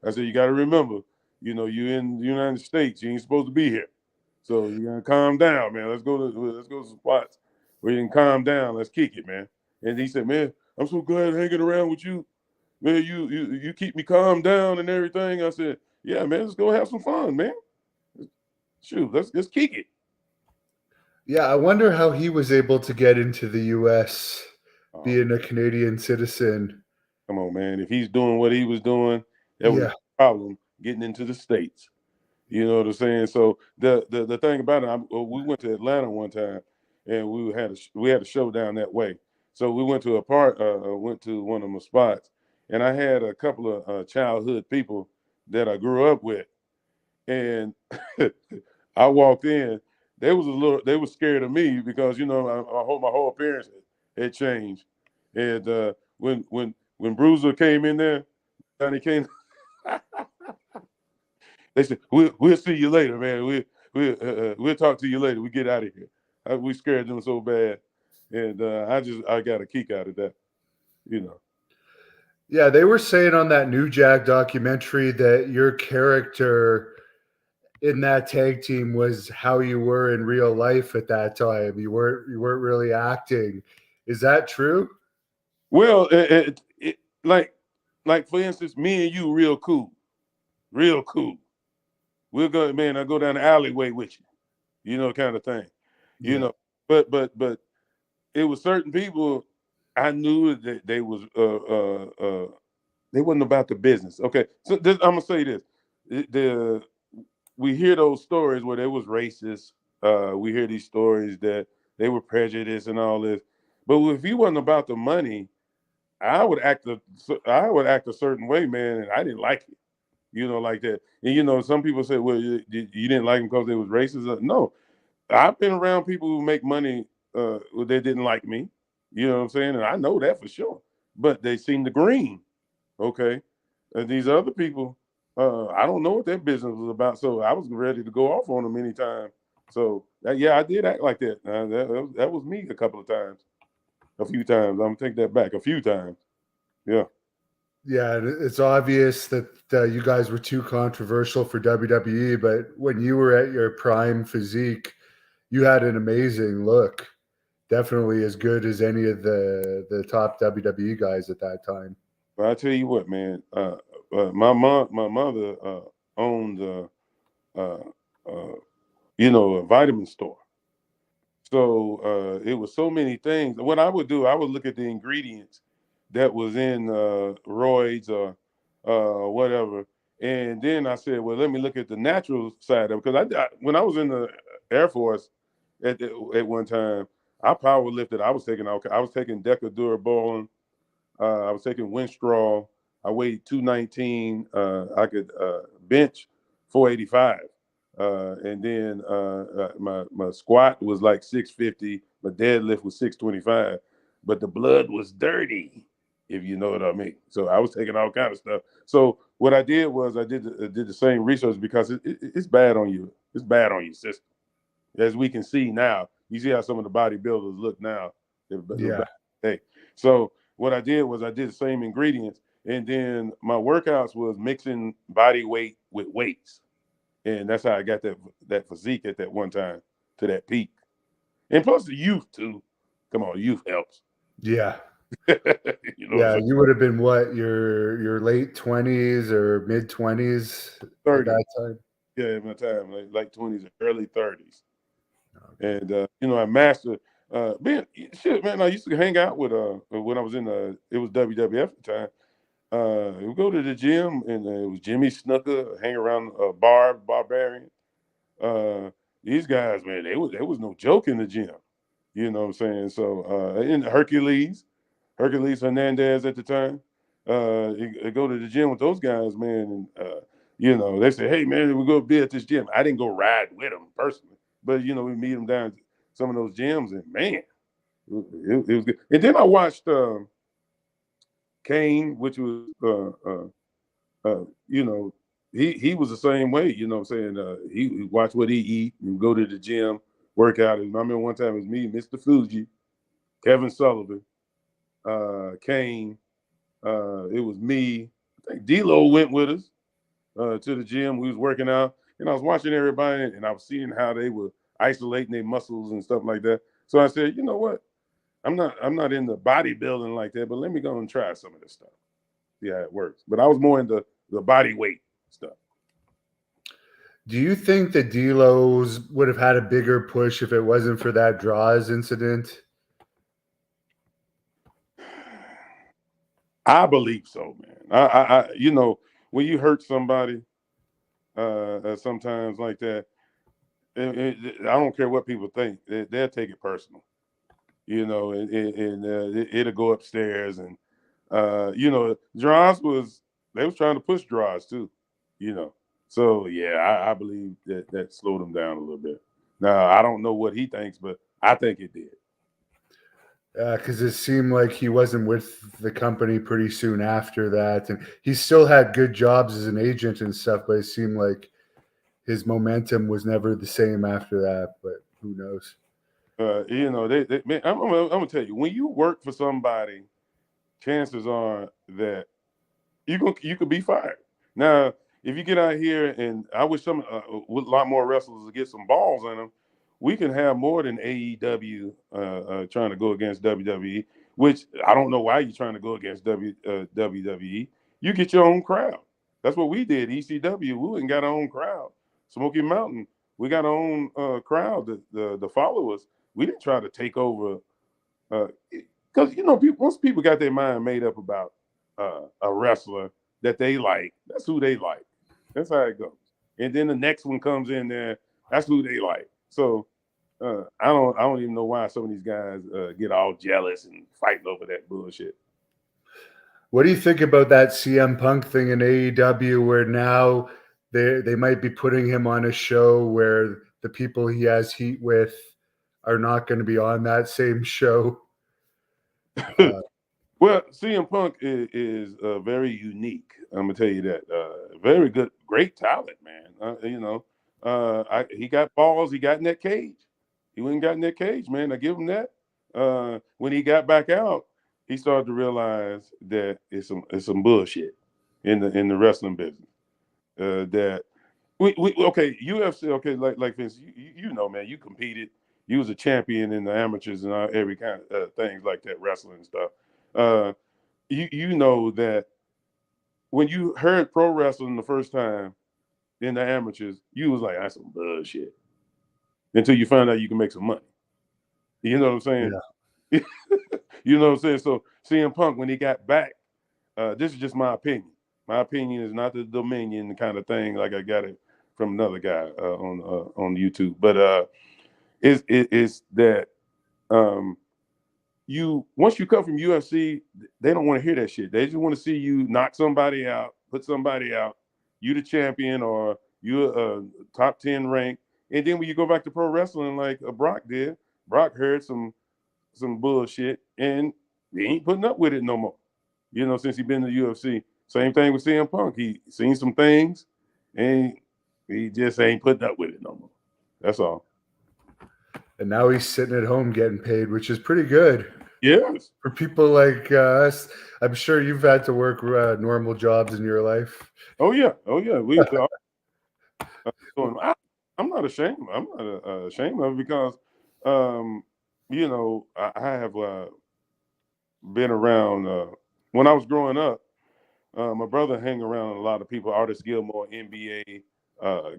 I said, "You got to remember, you in the United States, you ain't supposed to be here. So you gotta calm down, man. Let's go to some spots where you can calm down. Let's kick it, man." And he said, "Man, I'm so glad hanging around with you. Man, you keep me calm down and everything." I said, "Yeah, man, let's go have some fun, man. Shoot, let's kick it." Yeah, I wonder how he was able to get into the U.S. being a Canadian citizen. Come on, man. If he's doing what he was doing, that was a problem getting into the States. You know what I'm saying? So the thing about it, we went to Atlanta one time, and we had a show down that way. So we went to went to one of my spots, and I had a couple of childhood people that I grew up with, and I walked in. they was a little, they was scared of me because my whole appearance had changed, and when Bruiser came in there, Johnny came, they said we'll see you later, man. We'll talk to you later. We get out of here. We scared them so bad, and I got a kick out of that, you know. Yeah, they were saying on that New Jack documentary that your character in that tag team was how you were in real life at that time. You weren't really acting. Is that true? Well, like for instance, me and you, real cool, real cool. We'll go, man. I go down the alleyway with you, kind of thing, you Yeah. know. But it was certain people I knew that they wasn't about the business. Okay, so I'm gonna say this: we hear those stories where they was racist. We hear these stories that they were prejudiced and all this. But if you wasn't about the money, I would act a certain way, man, and I didn't like it, like that. And some people say, well, you didn't like them because they was racist. No, I've been around people who make money they didn't like me. You know what I'm saying? And I know that for sure. But they seen the green. Okay. And these other people, I don't know what their business was about. So I was ready to go off on them anytime. So yeah, I did act like that. That was me a couple of times. A few times. I'm gonna take that back. A few times. Yeah. Yeah, it's obvious that you guys were too controversial for WWE, but when you were at your prime physique, you had an amazing look. Definitely as good as any of the top WWE guys at that time. But I tell you what, man. My mother owned uh, uh, a vitamin store. So it was so many things. What I would do, I would look at the ingredients that was in roids or whatever, and then I said, well, let me look at the natural side of it. Because when I was in the Air Force at one time, I power lifted. I was taking Deca-Durabolin. I was taking Winstrol. I weighed 219. I could bench 485. And then my squat was like 650. My deadlift was 625. But the blood was dirty, if you know what I mean. So I was taking all kind of stuff. So what I did was I did the same research because it's bad on you. It's bad on your system. As we can see now, you see how some of the bodybuilders look now. Yeah. Hey, so what I did was I did the same ingredients, and then my workouts was mixing body weight with weights, and that's how I got that physique at that one time to that peak. And plus the youth too. Come on, youth helps. Yeah. You know what I'm Yeah, saying? you would have been what, your late 20s or mid 20s at 30. that time? Yeah, at my time, like 20s, early 30s. And I mastered man, shit, man. I used to hang out with when I was in it was WWF at the time. We go to the gym, and it was Jimmy Snooker, hang around Barbarian. Uh, these guys, man, there was no joke in the gym. You know what I'm saying? So in Hercules Hernandez at the time, you go to the gym with those guys, man, and they say, hey man, we go be at this gym. I didn't go ride with them personally, but we meet them down at some of those gyms, and man, it was good. And then I watched Kane, which was you know, he was the same way, you know what I'm saying? He watch what he eat and go to the gym, work out. And I remember one time it was me, Mr. Fuji, Kevin Sullivan, Kane, it was me. I think D-Lo went with us to the gym. We was working out, and I was watching everybody, and I was seeing how they were isolating their muscles and stuff like that. So I said, you know what? I'm not in the bodybuilding like that, but let me go and try some of this stuff. See how it works. But I was more into the body weight stuff. Do you think the Delos would have had a bigger push if it wasn't for that draws incident? I believe so, man. When you hurt somebody, sometimes like that, I don't care what people think. They'll take it personal, and it'll go upstairs. And Draws they was trying to push Draws too, you know. So yeah, I believe that slowed them down a little bit. Now I don't know what he thinks, but I think it did. Because it seemed like he wasn't with the company pretty soon after that, and he still had good jobs as an agent and stuff. But it seemed like his momentum was never the same after that. But who knows? Man, I'm gonna tell you, when you work for somebody, chances are that you could be fired. Now, if you get out here, and I wish some with a lot more wrestlers to get some balls in them, we can have more than AEW trying to go against WWE. Which I don't know why you're trying to go against WWE. You get your own crowd. That's what we did. ECW, we went and got our own crowd. Smoky Mountain, we got our own crowd. The followers. We didn't try to take over because once people got their mind made up about a wrestler that they like, that's who they like. That's how it goes. And then the next one comes in there, that's who they like. So I don't even know why some of these guys get all jealous and fighting over that bullshit. What do you think about that CM Punk thing in AEW, where now they might be putting him on a show where the people he has heat with are not going to be on that same show? Well, CM Punk is very unique. I'm gonna tell you that. Very good, great talent, man. He got balls. He got in that cage. He went and got in that cage, man. I give him that. When he got back out, he started to realize that it's some bullshit in the wrestling business. That we okay, UFC, okay, like Vince, man, you competed. You was a champion in the amateurs and every kind of things like that, wrestling and stuff. Uh, you know that when you heard pro wrestling the first time in the amateurs, you was like, that's some bullshit. Until you find out you can make some money. You know what I'm saying? Yeah. You know what I'm saying? So CM Punk, when he got back, this is just my opinion. My opinion is not the Dominion kind of thing, like I got it from another guy on YouTube. But it's that once you come from UFC, they don't want to hear that shit. They just want to see you knock somebody out, put somebody out. You the champion, or you a top 10 rank. And then when you go back to pro wrestling, like Brock did, Brock heard some bullshit, and he ain't putting up with it no more. Since he been in the UFC. Same thing with CM Punk. He seen some things, and he just ain't putting up with it no more. That's all. And now he's sitting at home getting paid, which is pretty good. Yes. For people like us. I'm sure you've had to work normal jobs in your life. Oh yeah. I'm not ashamed. I'm not ashamed of it because, I have been around. When I was growing up, my brother hang around a lot of people, Artis Gilmore, NBA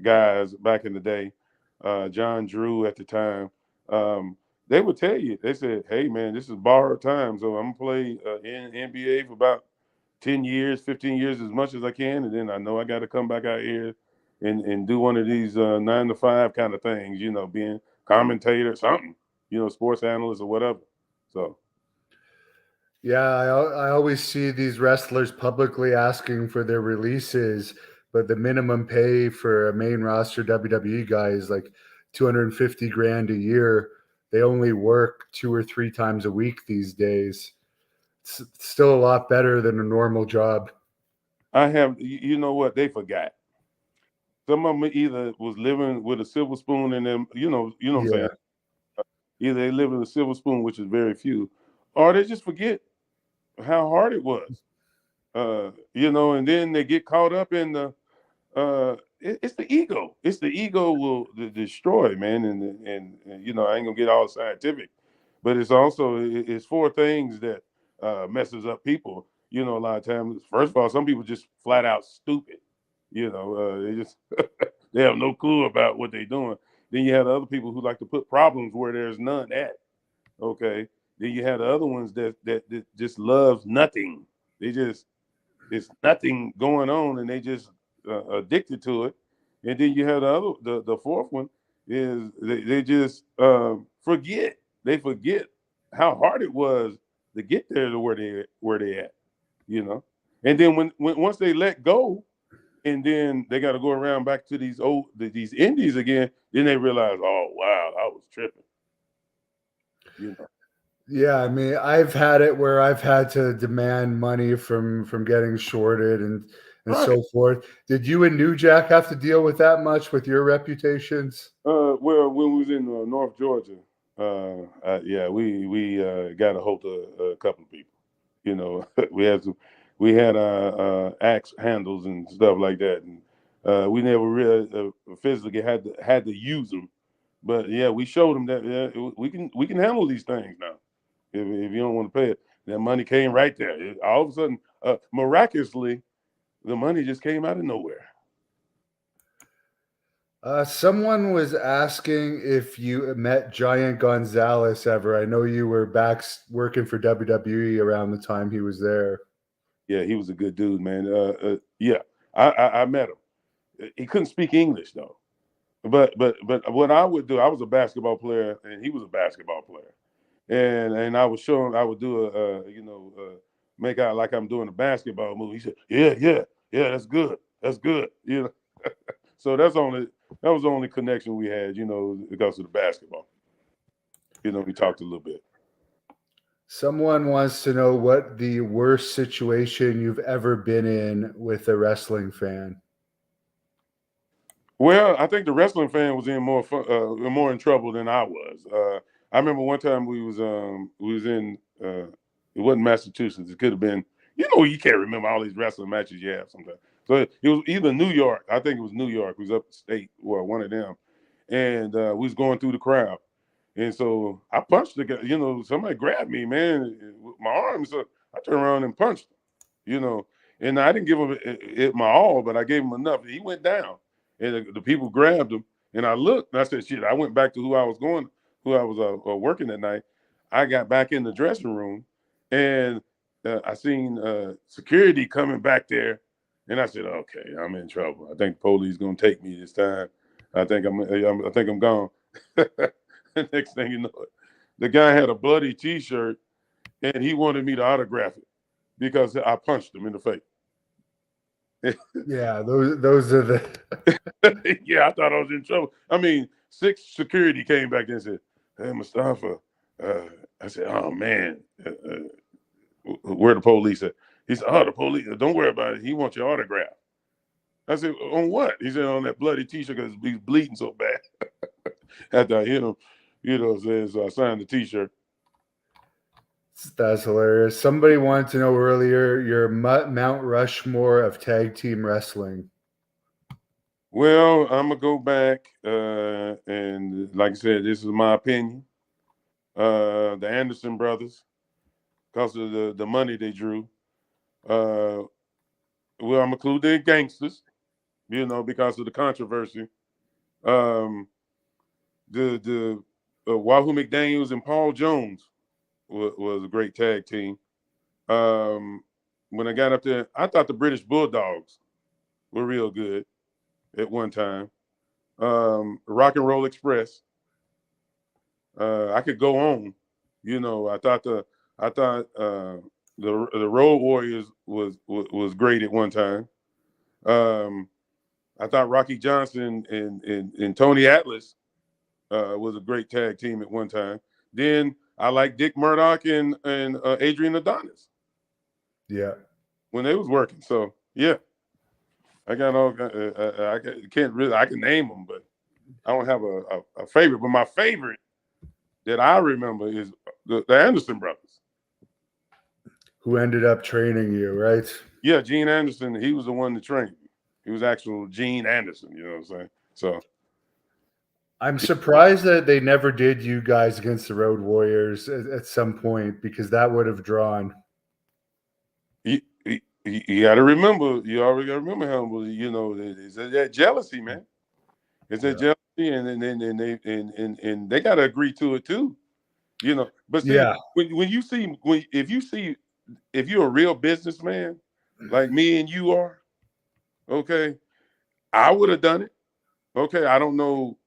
guys back in the day, John Drew at the time. They would tell you, they said, hey, man, this is borrowed time. So I'm going to play in NBA for about 10 years, 15 years, as much as I can. And then I know I got to come back out here and do one of these 9 to 5 kind of things, being commentator, something, sports analyst or whatever. So. Yeah, I always see these wrestlers publicly asking for their releases, but the minimum pay for a main roster WWE guy is like 250 grand a year. They only work 2 or 3 times a week these days. It's still a lot better than a normal job. I have, you know what, they forgot. Some of them either was living with a silver spoon in them, what I'm saying? Either they live with a silver spoon, which is very few, or they just forget how hard it was. And then they get caught up in it's the ego. It's the ego will destroy, man. And I ain't gonna get all scientific, but it's also it's 4 things that messes up people. A lot of times. First of all, some people just flat out stupid. They just they have no clue about what they're doing. Then you have the other people who like to put problems where there's none at. Okay. Then you have the other ones that just love nothing. It's nothing going on, and they just addicted to it. And then you have the fourth one is they just forget. They forget how hard it was to get there to where they at. And then when once they let go, and then they got to go around back to these indies again. Then they realize, oh wow, I was tripping. You know. Yeah, I mean, I've had it where I've had to demand money from getting shorted and Right. so forth. Did you and New Jack have to deal with that much with your reputations? Well, when we was in North Georgia, yeah, we got a hold of a couple of people. You know, we had axe handles and stuff like that, and we never really physically had to use them. But yeah, we showed them that we can handle these things now. If you don't want to pay it, that money came right there. All of a sudden, miraculously, the money just came out of nowhere. Someone was asking if you met Giant Gonzalez ever. I know you were back working for WWE around the time he was there. Yeah, he was a good dude, man. Yeah, I met him. He couldn't speak English though. But what I would do, I was a basketball player, and he was a basketball player, and I was showing, I would do make out like I'm doing a basketball move. He said, yeah, that's good, that's good, you know. So that was the only connection we had, you know, because of the basketball. You know, we talked a little bit. Someone wants to know what the worst situation you've ever been in with a wrestling fan. Well, I think the wrestling fan was in more in trouble than I was. I remember one time we was in it wasn't Massachusetts. It could have been, you know, you can't remember all these wrestling matches you have sometimes. So it was either New York. I think it was New York. It was upstate, or one of them, and we was going through the crowd, and so I punched the guy. You know, somebody grabbed me, man, with my arm. So I turned around and punched him. You know, and I didn't give him it my all, but I gave him enough. He went down, and the people grabbed him. And I looked, and I said, "Shit!" I went back to who I was working that night. I got back in the dressing room, and I seen security coming back there, and I said, "Okay, I'm in trouble. I think the police gonna take me this time. I think I'm gone." The next thing you know, the guy had a bloody T-shirt, and he wanted me to autograph it because I punched him in the face. Yeah, those are the Yeah, I thought I was in trouble. I mean, 6 security came back and said, "Hey, Mustafa." Uh, I said, "Oh man, where the police at?" He said, "Oh, the police. Don't worry about it. He wants your autograph." I said, "On what?" He said, "On that bloody T-shirt because he's bleeding so bad." After I hit him, you know, so I signed the T-shirt. that's hilarious. Somebody wanted to know earlier your Mount Rushmore of tag team wrestling. Well, I'm gonna go back, and like I said, this is my opinion. The Anderson brothers, because of the money they drew. Uh, well, I'm include the Gangstas, you know, because of the controversy. Um, the Wahoo McDaniels and Paul Jones was a great tag team. Um, when I got up there, I thought the British Bulldogs were real good at one time. Rock and Roll Express. I could go on. You know, I thought the Road Warriors was great at one time. Um, I thought Rocky Johnson and Tony Atlas was a great tag team at one time. Then I like Dick Murdoch and Adrian Adonis Yeah. when they was working. So yeah, I got all. Can't really. I can name them, but I don't have a favorite. But my favorite that I remember is the Anderson brothers. Who ended up training you, right? Yeah, Gene Anderson. He was the one that trained me. He was actual Gene Anderson. You know what I'm saying? So I'm surprised that they never did you guys against the Road Warriors at some point because that would have drawn. you got to remember. You already got to remember him. You know, it's that jealousy, man. It's that jealousy, and they got to agree to it too. You know, but see, Yeah. when you see if you're a real businessman like me and you are, okay, I would have done it. Okay, I don't know.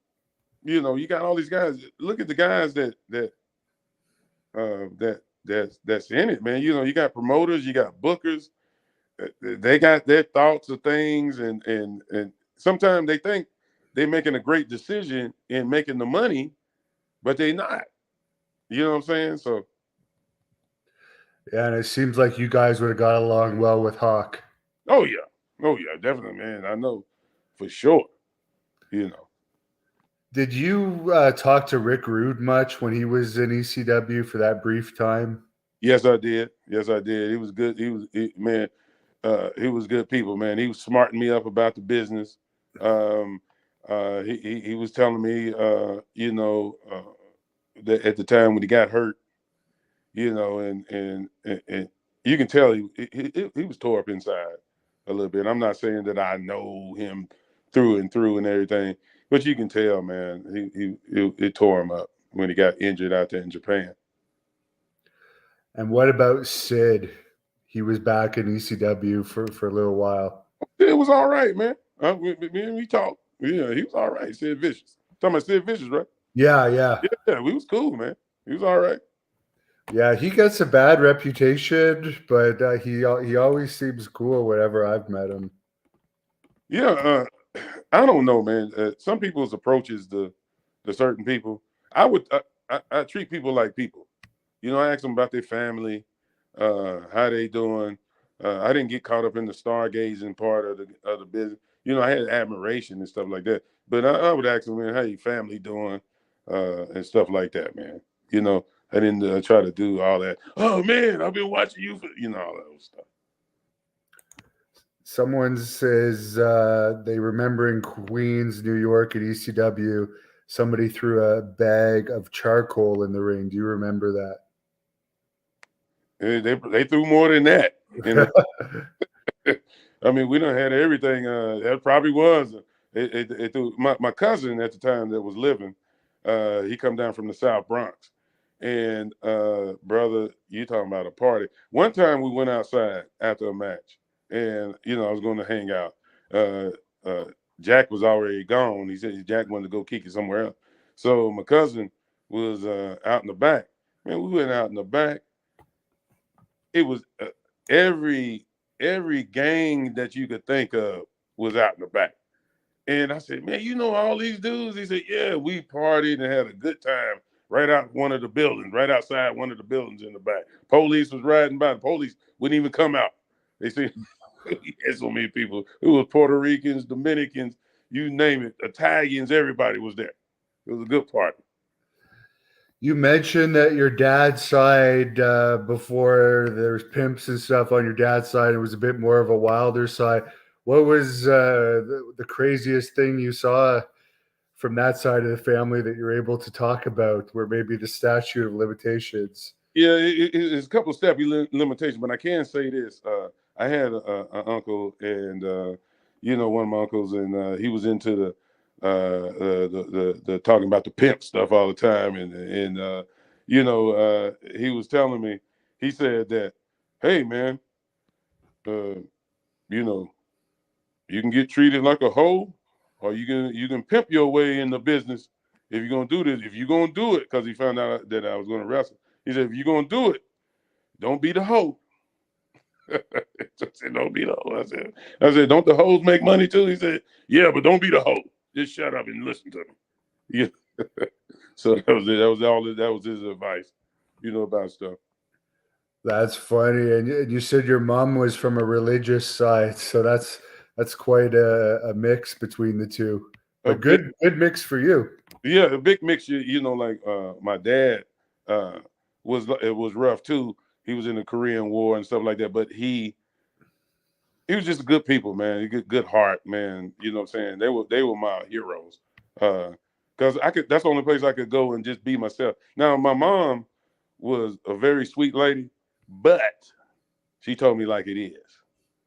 You know, you got all these guys. Look at the guys that's in it, man. You know, you got promoters, you got bookers. they got their thoughts of things, and sometimes they think they're making a great decision in making the money, but they're not. You know what I'm saying? So Yeah, and it seems like you guys would have got along well with Hawk. oh yeah, definitely, man. I know for sure. You know. Did you talk to Rick Rude much when he was in ECW for that brief time? Yes, I did. Yes, I did. He was good. Man. He was good people, man. He was smarting me up about the business. Um, he was telling me, that at the time when he got hurt, and you can tell he was tore up inside a little bit. I'm not saying that I know him through and through and everything, but you can tell, man, it tore him up when he got injured out there in Japan. And what about Sid? He was back in ECW for a little while. It was all right, man. We talked. Yeah, he was all right. Sid Vicious. Talking about Sid Vicious, right? Yeah. Yeah, we was cool, man. He was all right. Yeah, he gets a bad reputation, but he always seems cool whenever I've met him. Yeah, I don't know, man. Some people's approaches to certain people, I treat people like people. I ask them about their family, how they doing. I didn't get caught up in the stargazing part of the business. I had admiration and stuff like that, but I would ask them, man, how your family doing, and stuff like that, man. I didn't try to do all that. Oh man, I've been watching you for all that old stuff. Someone says they remember in Queens, New York at ECW, somebody threw a bag of charcoal in the ring. Do you remember that? They threw more than that. I mean, we done had everything. That probably was. It threw, my cousin at the time that was living. He come down from the South Bronx, and brother, you talking about a party? One time we went outside after a match, and I was going to hang out. Jack was already gone. He said Jack wanted to go kick it somewhere else. So my cousin was out in the back. Man, we went out in the back. It was every gang that you could think of was out in the back. And I said, man, all these dudes? He said, yeah, we partied and had a good time right out one of the buildings, right outside one of the buildings in the back. Police was riding by. The police wouldn't even come out. They said, he had so many people. It was Puerto Ricans, Dominicans, you name it, Italians, everybody was there. It was a good party. You mentioned that your dad's side, before there was pimps and stuff on your dad's side, it was a bit more of a wilder side. What was the craziest thing you saw from that side of the family that you're able to talk about, where maybe the statute of limitations? Yeah, it's a couple of statute limitations, but I can say this. I had an uncle, and one of my uncles, and he was into the talking about the pimp stuff all the time, and he was telling me, he said that, hey man, you know, you can get treated like a hoe, or you can pimp your way in the business if you're gonna do this. If you're gonna do it, because he found out that I was gonna wrestle. He said, if you're gonna do it, don't be the hoe. I said, don't be the hoe. I said, don't the hoes make money too? He said, yeah, but don't be the hoe. Just shut up and listen to me. Yeah. So that was it. That was his advice, about stuff. That's funny. And you said your mom was from a religious side, so that's quite a mix between the two. But good mix for you. Yeah, a big mixture. Like my dad it was rough too. He was in the Korean War and stuff like that, but he was just good people, man. Good heart, man. You know what I'm saying? They were my heroes. Because that's the only place I could go and just be myself. Now, my mom was a very sweet lady, but she told me like it is.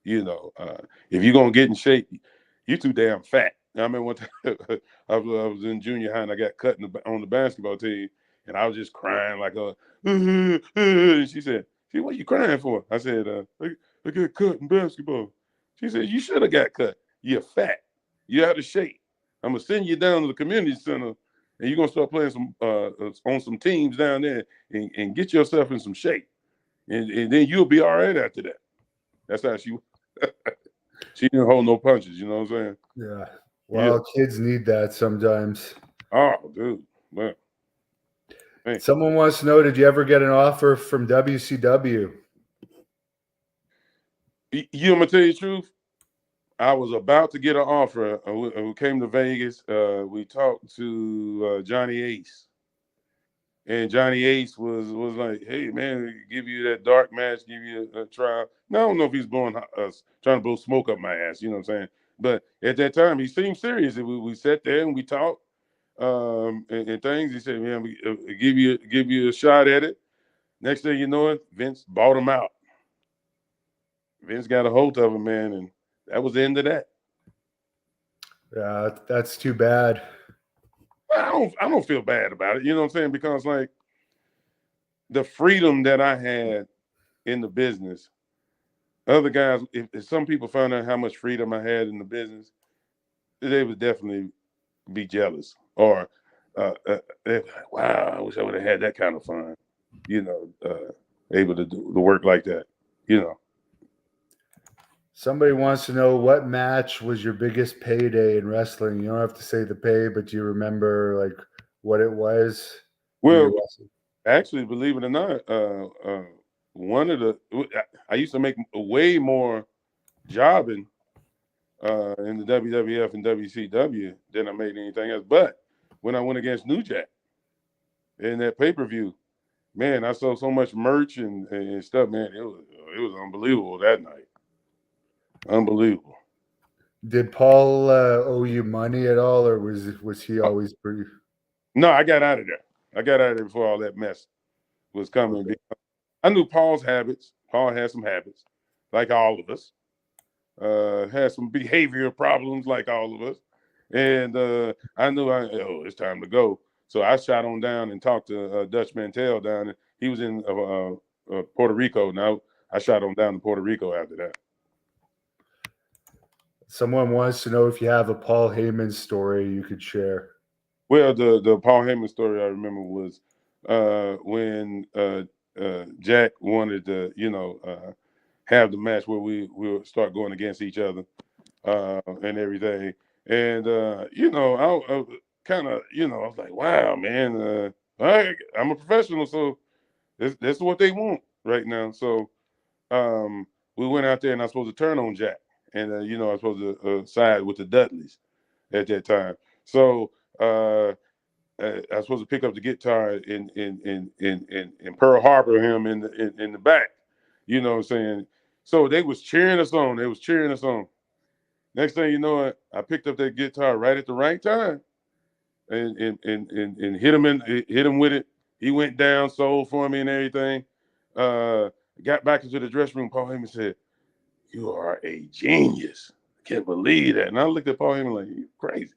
If you're gonna get in shape, you too damn fat. I remember one time I was in junior high and I got cut on the basketball team, and I was just crying like and she said, "See, what you crying for?" I said, I got cut in basketball." She said, "You should have got cut. You're fat. You're out of shape. I'm gonna send you down to the community center, and you're gonna start playing some on some teams down there and get yourself in some shape, and then you'll be all right after that." That's how she. She didn't hold no punches. You know what I'm saying? Yeah. Yeah. Well, kids need that sometimes. Oh, dude. Man. Someone wants to know, did you ever get an offer from WCW? You want me to tell you the truth? I was about to get an offer. We came to Vegas. We talked to Johnny Ace. And Johnny Ace was like, "Hey man, give you that dark match, give you a trial." Now I don't know if he's blowing trying to blow smoke up my ass. You know what I'm saying? But at that time, he seemed serious. We sat there and we talked and things. He said, "Man, we give you a shot at it." Next thing you know, it Vince bought him out. Vince got a hold of him, man, and that was the end of that. Yeah, that's too bad. I don't feel bad about it. You know what I'm saying? Because like the freedom that I had in the business. Other guys, if some people found out how much freedom I had in the business, they would definitely be jealous. Or, wow, I wish I would have had that kind of fun. You know, able to do the work like that. You know. Somebody wants to know, what match was your biggest payday in wrestling? You don't have to say the pay, but do you remember like what it was? Well, actually, believe it or not, one of the I used to make way more jobbing in the WWF and WCW than I made anything else. But when I went against New Jack in that pay-per-view, man, I saw so much merch and stuff, man. It was unbelievable that night. Unbelievable. Did Paul owe you money at all, or was he always pretty? No, I got out of there. I got out of there before all that mess was coming. Okay. I knew Paul's habits. Paul had some habits, like all of us. Had some behavior problems, like all of us. And I knew it's time to go. So I shot on down and talked to Dutch Mantel down there. He was in Puerto Rico. Now I shot on down to Puerto Rico after that. Someone wants to know if you have a Paul Heyman story you could share. Well, the Paul Heyman story I remember was when Jack wanted to, have the match where we would start going against each other and everything. And I kind of, I was like, wow, man, I'm a professional, so that's what they want right now. So we went out there, and I was supposed to turn on Jack, and I was supposed to side with the Dudleys at that time. So I was supposed to pick up the guitar and Pearl Harbor him in the back. You know what I'm saying? So they was cheering us on. They was cheering us on. Next thing you know, I picked up that guitar right at the right time, and hit him with it. He went down, sold for me and everything. Got back into the dressing room. Paul Heyman said, "You are a genius. I can't believe that." And I looked at Paul Heyman like, "You crazy?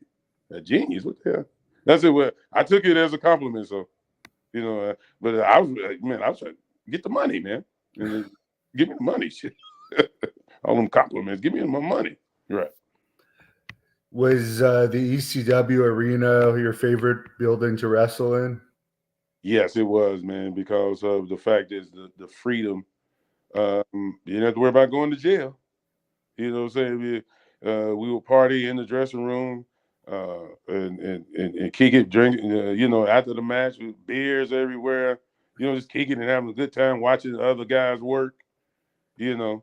A genius? What the hell?" That's it. Well, I took it as a compliment. So, but I was trying to get the money, man. And give me the money, shit. All them compliments. Give me my money. Right. Was the ECW arena your favorite building to wrestle in? Yes, it was, man, because of the fact is the freedom. You didn't have to worry about going to jail. You know what I'm saying? We would party in the dressing room and kick it, drink, after the match with beers everywhere, just kicking and having a good time watching the other guys work, and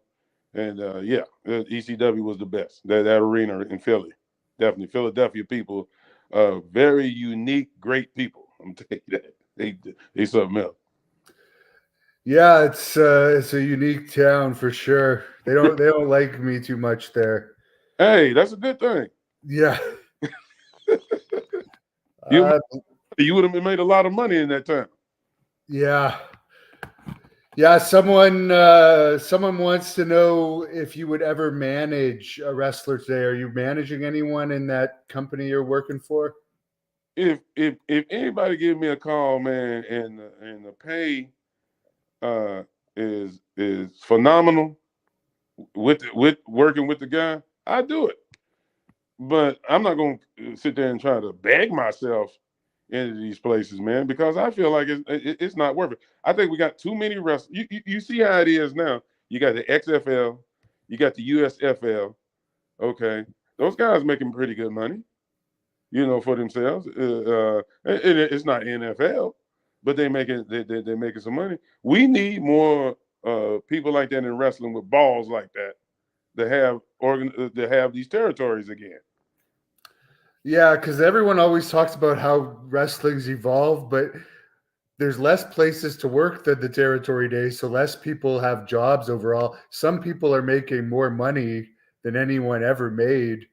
ECW was the best. That arena in Philly, definitely. Philadelphia people, very unique, great people. I'm telling you that. They something else. Yeah, it's a unique town for sure. They don't like me too much there. Hey, that's a good thing. Yeah. You would have made a lot of money in that time. Yeah. Yeah, someone wants to know if you would ever manage a wrestler today. Are you managing anyone in that company you're working for? If anybody give me a call, man, and the pay is phenomenal with working with the guy, I do it. But I'm not going to sit there and try to beg myself into these places, man, because I feel like it's not worth it. I think we got too many wrestlers. You see how it is now. You got the XFL, You got the USFL. Okay, those guys making pretty good money, for themselves. It's not NFL, but they're making some money. We need more people like that in wrestling with balls like that to have these territories again. Yeah, because everyone always talks about how wrestling's evolved, but there's less places to work than the territory days, so less people have jobs overall. Some people are making more money than anyone ever made,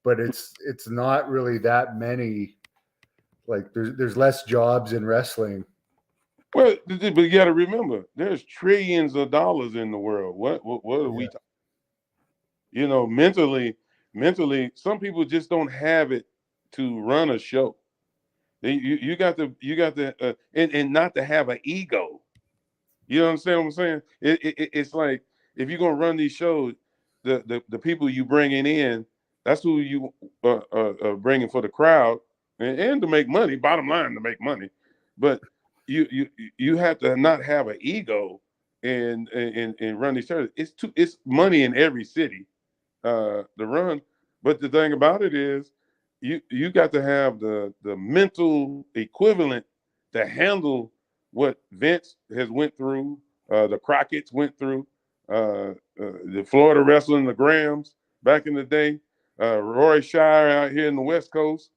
but it's not really that many. Like there's less jobs in wrestling. Well, but you got to remember, there's trillions of dollars in the world. What are we talking? Mentally, some people just don't have it to run a show. You got to, and not to have an ego. You understand what I'm saying? It's like if you're gonna run these shows, the people you bringing in, that's who you bringing for the crowd and to make money. Bottom line, to make money, but you have to not have an ego and run these shows. It's money in every city to run, but the thing about it is you got to have the mental equivalent to handle what Vince has went through, the Crockett's went through, the Florida wrestling, the Grahams back in the day, Roy Shire out here in the West Coast,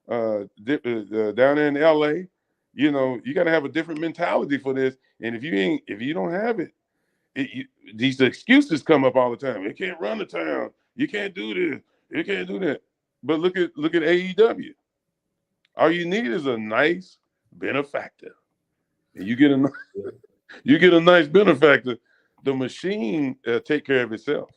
down there in LA. You got to have a different mentality for this. And if you don't have it, these excuses come up all the time. You can't run the town. You can't do this. You can't do that. But look at AEW. All you need is a nice benefactor, and you get a nice benefactor. The machine take care of itself.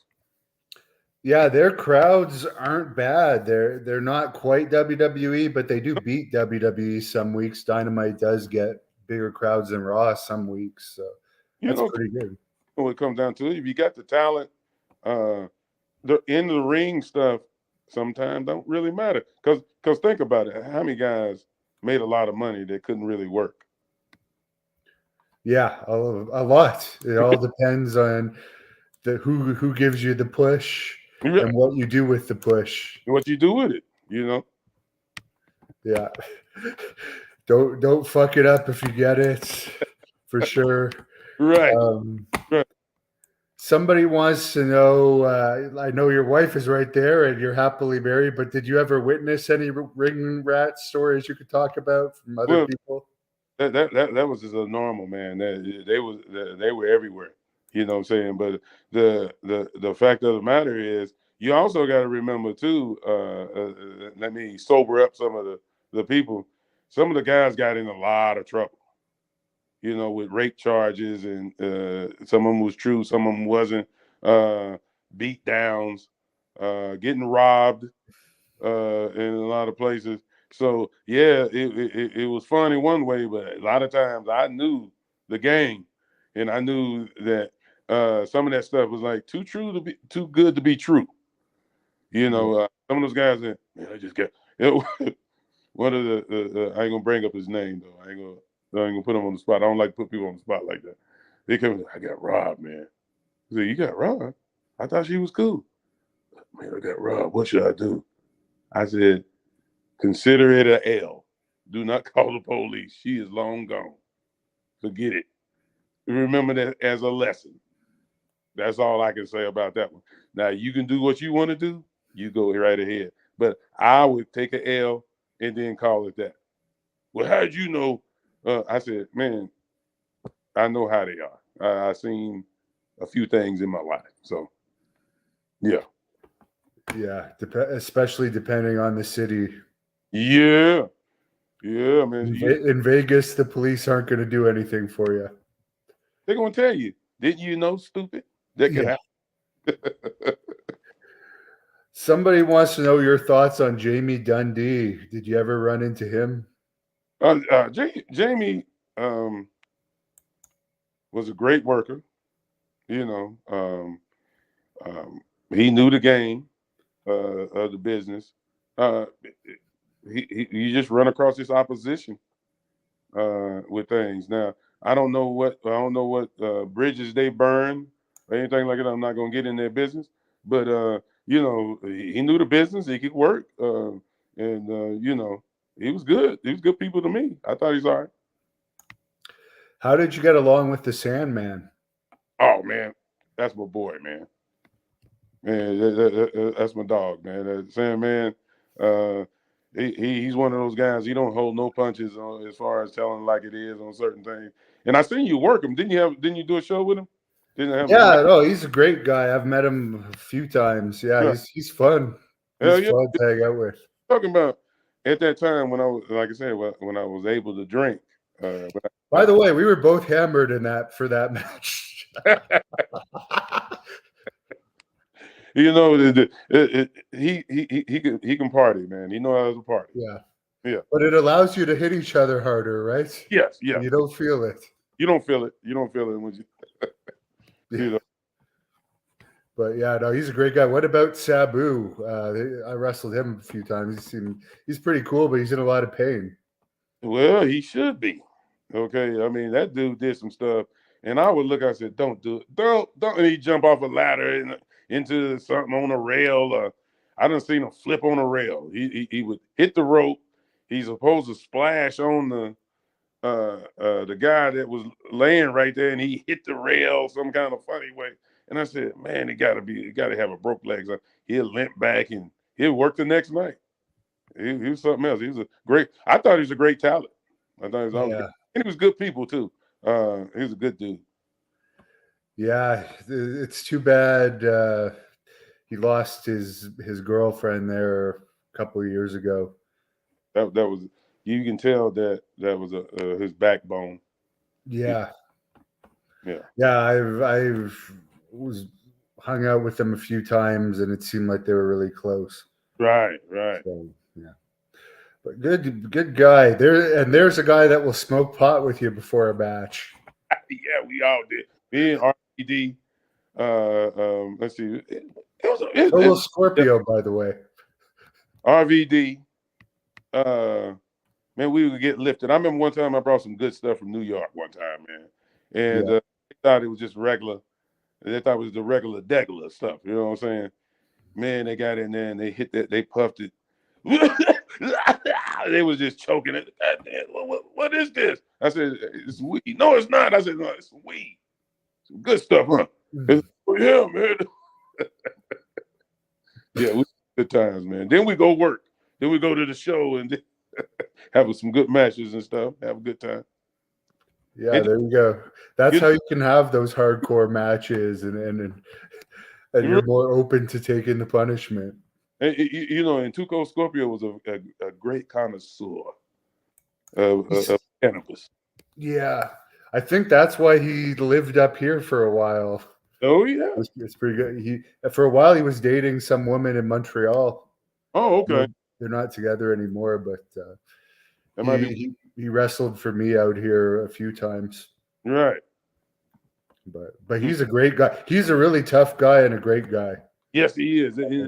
Yeah, their crowds aren't bad. They're not quite WWE, but they do beat WWE some weeks. Dynamite does get bigger crowds than Raw some weeks, so that's pretty good. When it comes down to it, if you got the talent, the in the ring stuff sometimes don't really matter. Because think about it, how many guys made a lot of money that couldn't really work? Yeah, a lot. It all depends on who gives you the push and what you do with the push. What you do with it, Yeah. Don't fuck it up if you get it, for sure. Right. Right. Somebody wants to know, I know your wife is right there and you're happily married, but did you ever witness any ring rat stories you could talk about from other people? That was just a normal, man. They were everywhere. You know what I'm saying? But the fact of the matter is, you also got to remember too. Let me sober up some of the people. Some of the guys got in a lot of trouble. With rape charges, and some of them was true, some of them wasn't. Beat downs, getting robbed in a lot of places. So yeah, it was fun in one way, but a lot of times I knew the game, and I knew that some of that stuff was like too good to be true. Some of those guys that I just got. One of the I ain't gonna bring up his name though. I ain't gonna put him on the spot. I don't like to put people on the spot like that. They come, I got robbed, man. I said, you got robbed? I thought she was cool. Man, I got robbed. What should I do? I said, consider it an L. Do not call the police. She is long gone. Forget it. Remember that as a lesson. That's all I can say about that one. Now, you can do what you want to do. You go right ahead. But I would take an L and then call it that. Well, how'd you know? I said, man, I know how they are. I've seen a few things in my life. So, yeah. Yeah, especially depending on the city. Yeah. Yeah, man. In Vegas, the police aren't going to do anything for you. They're going to tell you, didn't you know, stupid? That could happen. Somebody wants to know your thoughts on Jamie Dundee. Did you ever run into him? Jamie was a great worker. He knew the game of the business. He just run across this opposition with things. Now I don't know what bridges they burned or anything like that. I'm not gonna get in their business, but you know, he knew the business. He could work, and you know, he was good. He was good people to me. I thought he's all right. How did you get along with the Sandman? Oh man, that's my boy, man. Man, that's my dog, man. That Sandman, uh, he's one of those guys. He don't hold no punches on, as far as telling like it is on certain things. And I seen you work him. Didn't you do a show with him? Didn't have Yeah, no, he's a great guy. I've met him a few times. Yeah, yeah. he's fun. Hell He's yeah. fun to hang out with. Talking about at that time when I was, like I said, when I was able to drink. By the way, we were both hammered in that for that match. You know, he can party, man. He knows how to party. Yeah. Yeah. But it allows you to hit each other harder, right? Yes, yeah. You don't feel it. You don't feel it. You don't feel it when you. You know. But yeah, no, he's a great guy. What about Sabu? I wrestled him a few times. He's pretty cool, but he's in a lot of pain. Well, he should be. Okay. I mean, that dude did some stuff, and I would look. I said, "Don't do it. Don't." And he jump off a ladder and into something on a rail. I done seen him flip on a rail. He would hit the rope. He's supposed to splash on the guy that was laying right there, and he hit the rail some kind of funny way. And I said, man, he got to have a broke leg. So he'll limp back and he'll work the next night. He was something else. I thought he was a great talent. I thought he was always great. And he was good people too. He was a good dude. Yeah, it's too bad he lost his girlfriend there a couple of years ago. That was, you can tell that was his backbone. Yeah. Yeah. Yeah, I've was hung out with them a few times, and it seemed like they were really close. Right. So, yeah, but good guy. There's a guy that will smoke pot with you before a match. Yeah, we all did. Me and RVD. Let's see. It was Scorpio, by the way. RVD. Man, we would get lifted. I remember one time I brought some good stuff from New York one time, man, and they thought it was just regular. They thought it was the regular degular stuff. You know what I'm saying? Man, they got in there and they hit that. They puffed it. They was just choking it. What is this? I said, it's weed. No, it's not. I said, no, it's weed. Some good stuff, huh? Yeah, man. Yeah, good times, man. Then we go work. Then we go to the show and have some good matches and stuff. Have a good time. Yeah, there you go. That's how you can have those hardcore matches, and you're more open to taking the punishment. And, you know, and Tuco Scorpio was a great connoisseur of cannabis. Yeah, I think that's why he lived up here for a while. Oh yeah, it's pretty good. For a while he was dating some woman in Montreal. Oh, okay. They're not together anymore, but he wrestled for me out here a few times. Right. But he's a great guy. He's a really tough guy and a great guy. Yes, he is. A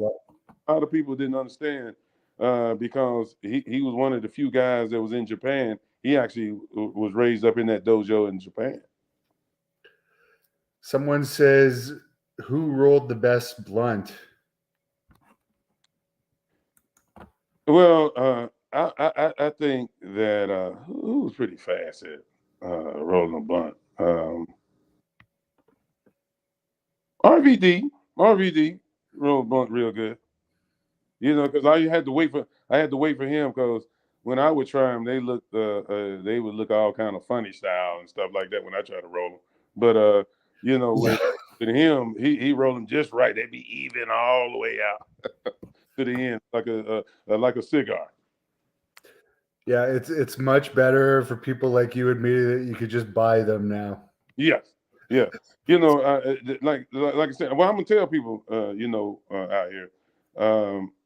lot of people didn't understand because he was one of the few guys that was in Japan. He actually was raised up in that dojo in Japan. Someone says, who rolled the best blunt? Well, I think that who was pretty fast at rolling a blunt? RVD rolled a blunt real good. You know, because I had to wait for him because when I would try them, they would look all kind of funny style and stuff like that when I try to roll them. But you know, with him, he rolled them just right. They'd be even all the way out to the end, like a cigar. Yeah, it's much better for people like you and me that you could just buy them now. Yes, yeah. You know, like I said, well, I'm gonna tell people, you know, out here,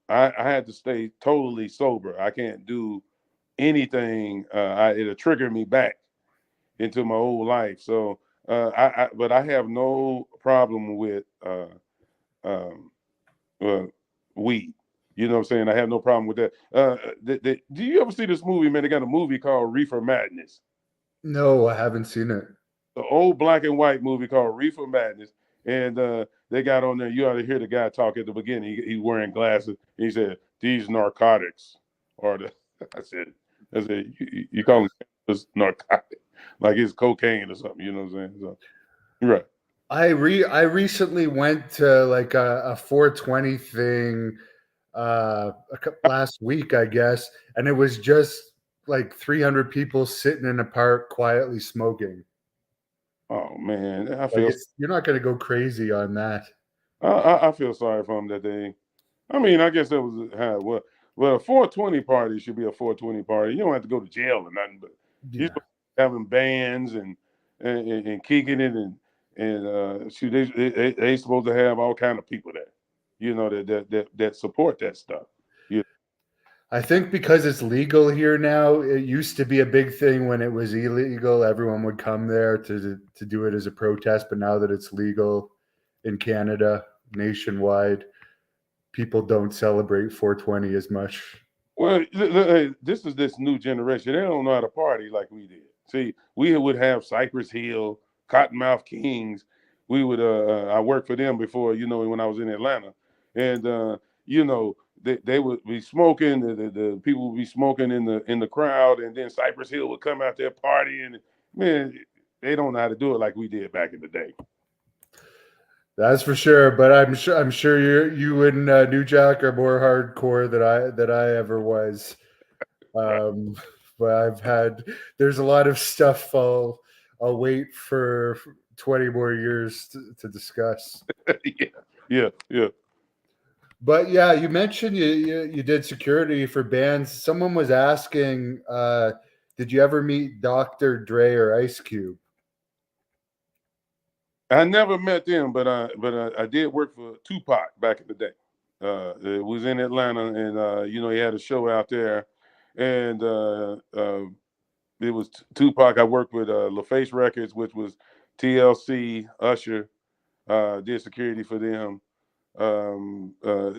I had to stay totally sober. I can't do anything. It'll trigger me back into my old life. So, but I have no problem with weed. You know what I'm saying? I have no problem with that. Do you ever see this movie, man? They got a movie called Reefer Madness. No, I haven't seen it. The old black and white movie called Reefer Madness. And they got on there. You ought to hear the guy talk at the beginning. He's wearing glasses. He said, "These narcotics are the." I said, you call this narcotic like it's cocaine or something. You know what I'm saying? So, right. I recently went to like a 420 thing last week, I guess, and it was just like 300 people sitting in a park quietly smoking. Oh man, I Like feel you're not going to go crazy on that. I feel sorry for them that they. I mean, I guess that was how well, a 420 party should be a 420 party. You don't have to go to jail or nothing, but you're Yeah. supposed to be having bands and kicking it and shoot, they supposed to have all kind of people there, you know, that support that stuff. You I think because it's legal here now, it used to be a big thing when it was illegal. Everyone would come there to do it as a protest, but now that it's legal in Canada nationwide, people don't celebrate 420 as much. Well, this is this new generation. They don't know how to party like we did. See, we would have Cypress Hill, Cottonmouth Kings. We would. I worked for them before, you know, when I was in Atlanta, and you know, they would be smoking. The people would be smoking in the crowd, and then Cypress Hill would come out there partying. Man, they don't know how to do it like we did back in the day. That's for sure. But I'm sure you and New Jack are more hardcore than I ever was. Right. But there's a lot of stuff I'll wait for 20 more years to discuss. Yeah, yeah, yeah. But yeah, you mentioned you did security for bands. Someone was asking, did you ever meet Dr. Dre or Ice Cube? I never met them, but I did work for Tupac back in the day. It was in Atlanta, and you know, he had a show out there, and it was Tupac. I worked with LaFace Records, which was TLC, Usher. Did security for them. Um, uh,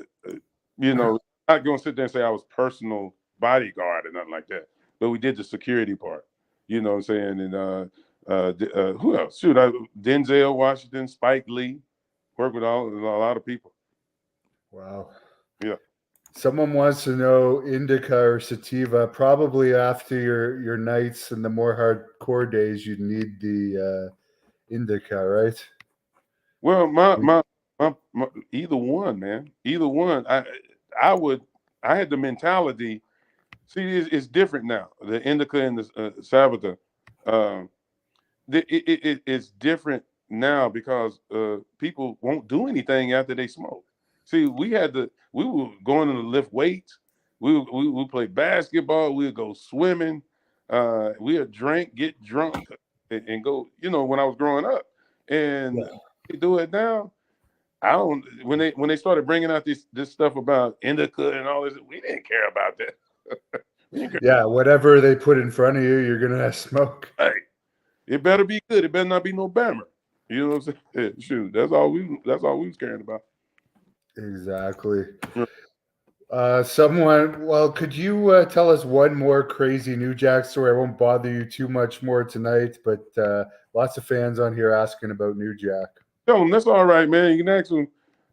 you know, not going to sit there and say I was personal bodyguard or nothing like that, but we did the security part. You know what I'm saying? And who else? Shoot, Denzel Washington, Spike Lee, worked with a lot of people. Wow. Yeah. Someone wants to know indica or sativa. Probably after your nights and the more hardcore days, you need the indica, right? Well, my either one, man. Either one. I would. I had the mentality. See, it's different now. The indica and the sativa. Um, it's different now because people won't do anything after they smoke. See, we were going to lift weights. We play basketball. We'd go swimming. We'd drink, get drunk, and go. You know, when I was growing up, and Yeah. they do it now. I don't. When they started bringing out this stuff about indica and all this, we didn't care about that. We didn't care. Yeah, whatever they put in front of you, you're gonna smoke. Hey, it better be good. It better not be no bammer. You know what I'm saying? Shoot, that's all we was caring about. Exactly. Yeah. Could you tell us one more crazy New Jack story? I won't bother you too much more tonight, but lots of fans on here asking about New Jack. Tell them that's all right, man. You can ask them,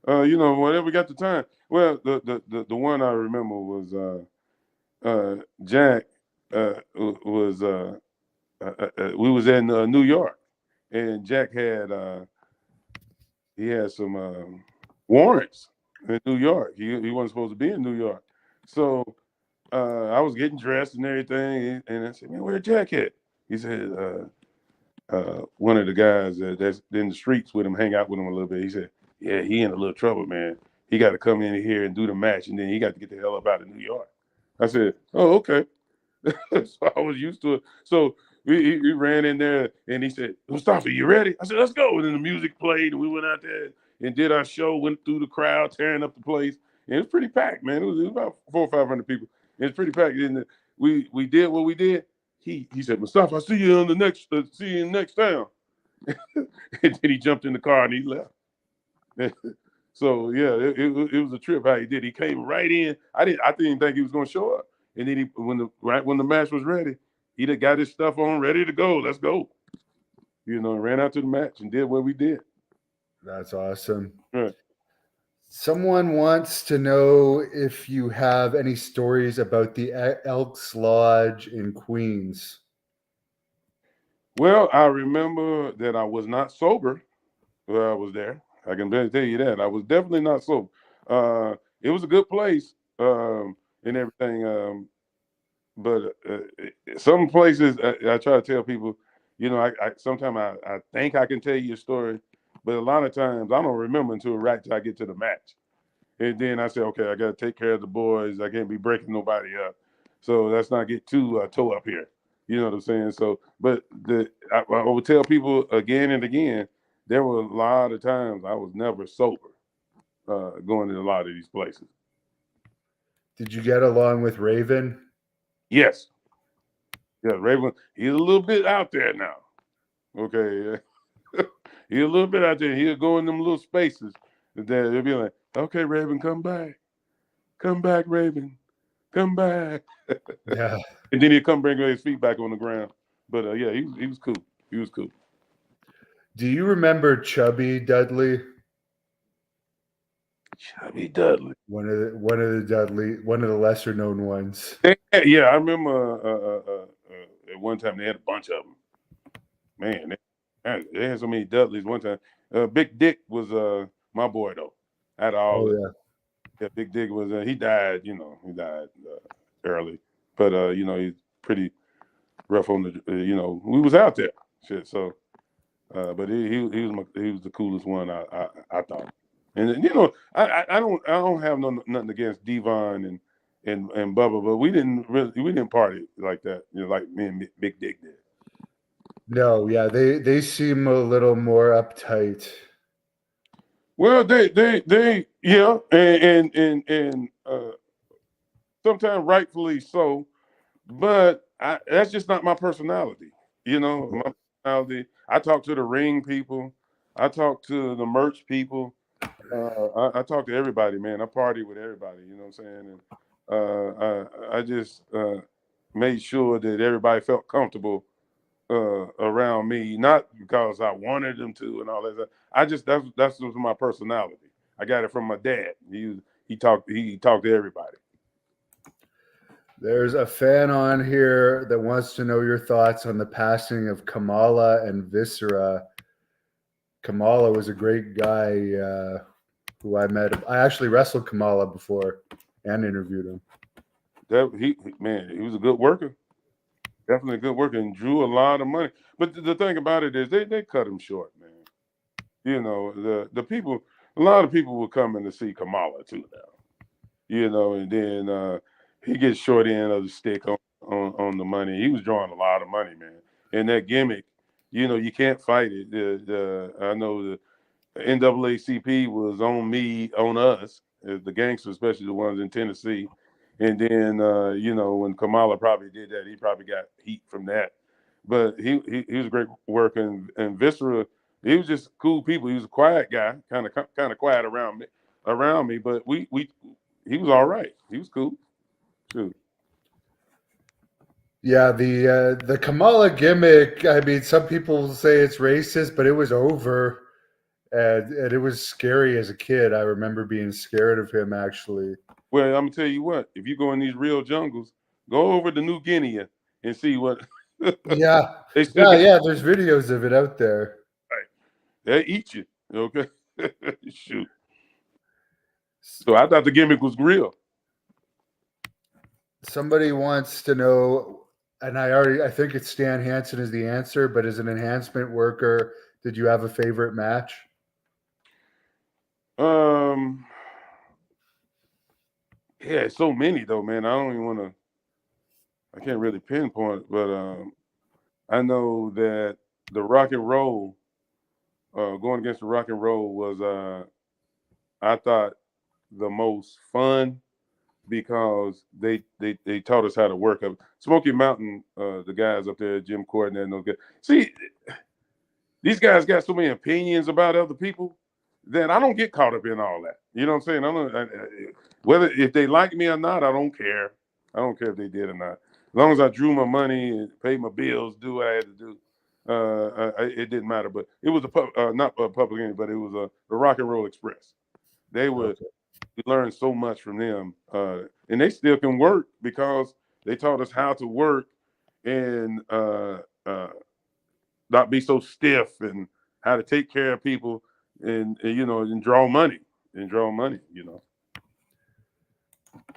you know, whenever we got the time. Well, the one I remember was Jack was we was in New York, and Jack had he had some warrants in New York. He wasn't supposed to be in New York, so I was getting dressed and everything, and I said, "Man, where Jack at?" He said, one of the guys that's in the streets with him, hang out with him a little bit. He said, "Yeah, he in a little trouble, man. He got to come in here and do the match, and then he got to get the hell up out of New York." I said, "Oh, okay." So I was used to it. So we ran in there, and he said, "Mustafa, you ready?" I said, "Let's go." And then the music played, and we went out there and did our show. Went through the crowd, tearing up the place. And it was pretty packed, man. It was about 400 or 500 people. It was pretty packed. And we did what we did. He said, "Mustafa, I'll see you on the next see you in the next town." And then he jumped in the car and he left. So yeah, it was a trip how he did. He came right in. I didn't think he was gonna show up. And then when the match was ready, he done got his stuff on, ready to go. Let's go. You know, ran out to the match and did what we did. That's awesome. Right. Someone wants to know if you have any stories about the Elks Lodge in Queens. Well, I remember that I was not sober when I was there. I can barely tell you that. I was definitely not sober. It was a good place and everything. But some places, I try to tell people, I sometimes I think I can tell you a story, but a lot of times I don't remember until right till I get to the match. And then I say, okay, I got to take care of the boys. I can't be breaking nobody up. So let's not get too toe up here. You know what I'm saying? So, but I would tell people again and again, there were a lot of times I was never sober going to a lot of these places. Did you get along with Raven? Yes. Yeah, Raven, he's a little bit out there now. Okay. He's a little bit out there. He'll go in them little spaces. And then he'll be like, okay, Raven, come back. Come back, Raven. Come back. Yeah. And then he'd come bring his feet back on the ground. But yeah, he was cool. He was cool. Do you remember Chubby Dudley? Chubby Dudley. One of the lesser known ones. Yeah, I remember at one time they had a bunch of them. Man, they had so many Dudleys one time. Big Dick was my boy though. Out of all yeah, Big Dick was he died. He died early, but he's pretty rough on the. We was out there, shit. So, but he was the coolest one I thought. And I don't have nothing against Devon and Bubba, but we didn't party like that, like me and Big Dick did. No, yeah, they seem a little more uptight. Well, they yeah, and sometimes rightfully so, but that's just not my personality. My personality. I talk to the ring people, I talk to the merch people, I talk to everybody, man. I party with everybody. You know what I'm saying? And I just made sure that everybody felt comfortable around me, not because I wanted them to and all that. That's just my personality. I got it from my dad. He talked to everybody. There's a fan on here that wants to know your thoughts on the passing of Kamala and Viscera. Kamala was a great guy who I met. I actually wrestled Kamala before and interviewed him. He was a good worker. Definitely a good worker and drew a lot of money. But the thing about it is they cut him short, man. The people, a lot of people were coming to see Kamala too now. And then he gets short end of the stick on the money. He was drawing a lot of money, man. And that gimmick, you can't fight it. I know the NAACP was on us, the gangsters, especially the ones in Tennessee. And then, when Kamala probably did that, he probably got heat from that. But he was a great worker. And Viscera, he was just cool people. He was a quiet guy, kind of quiet around me. But he was all right. He was cool. Shoot. Yeah, the Kamala gimmick. I mean, some people say it's racist, but it was over, and it was scary as a kid. I remember being scared of him actually. Well, I'm gonna tell you what. If you go in these real jungles, go over to New Guinea and see what. Yeah, They still yeah. There's videos of it out there. right. They eat you. Okay. Shoot. So I thought the gimmick was real. Somebody wants to know, and I think it's Stan Hansen is the answer, but as an enhancement worker, did you have a favorite match? Yeah, so many though, man. I don't even want to. I can't really pinpoint, but I know that the Rock and Roll, going against the Rock and Roll was, I thought, the most fun because they taught us how to work up. Smoky Mountain, the guys up there, Jim Corden and those guys. See, these guys got so many opinions about other people that I don't get caught up in all that. You know what I'm saying? Whether if they like me or not, I don't care. I don't care if they did or not. As long as I drew my money and paid my bills, do what I had to do, it didn't matter. But it was not a public enemy, but it was the Rock and Roll Express. They were. Okay. We learned so much from them, and they still can work because they taught us how to work and not be so stiff, and how to take care of people, and and draw money,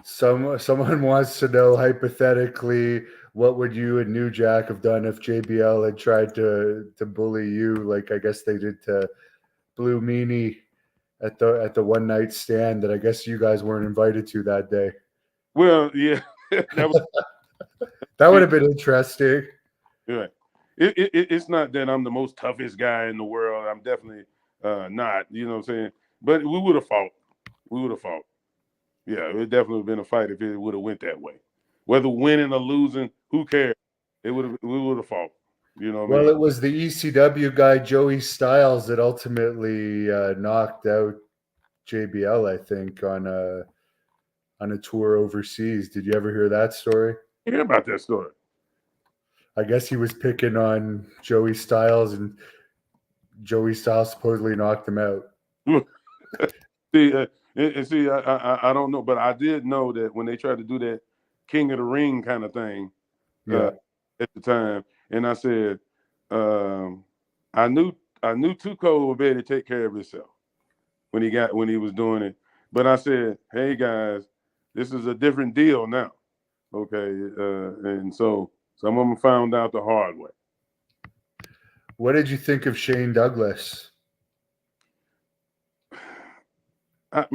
Someone wants to know, hypothetically, what would you and New Jack have done if JBL had tried to bully you, like I guess they did to Blue Meanie at the one night stand that I guess you guys weren't invited to that day? Well, yeah, that would have been interesting. Right. It's not that I'm the most toughest guy in the world. I'm definitely not. You know what I'm saying? But we would have fought. Yeah, it would definitely have been a fight if it would have went that way. Whether winning or losing, who cares? We would have fought. You know what I Well, mean? it was the ECW guy Joey Styles that ultimately knocked out JBL, I think, on a tour overseas. Did you ever hear that story? I hear about that story. I guess he was picking on Joey Styles, and Joey Styles supposedly knocked him out. See, I don't know, but I did know that when they tried to do that King of the Ring kind of thing at the time, and I said, I knew Tuco would be able to take care of himself when he was doing it, but I said, hey guys, this is a different deal now, okay, and so some of them found out the hard way. What did you think of Shane Douglas? I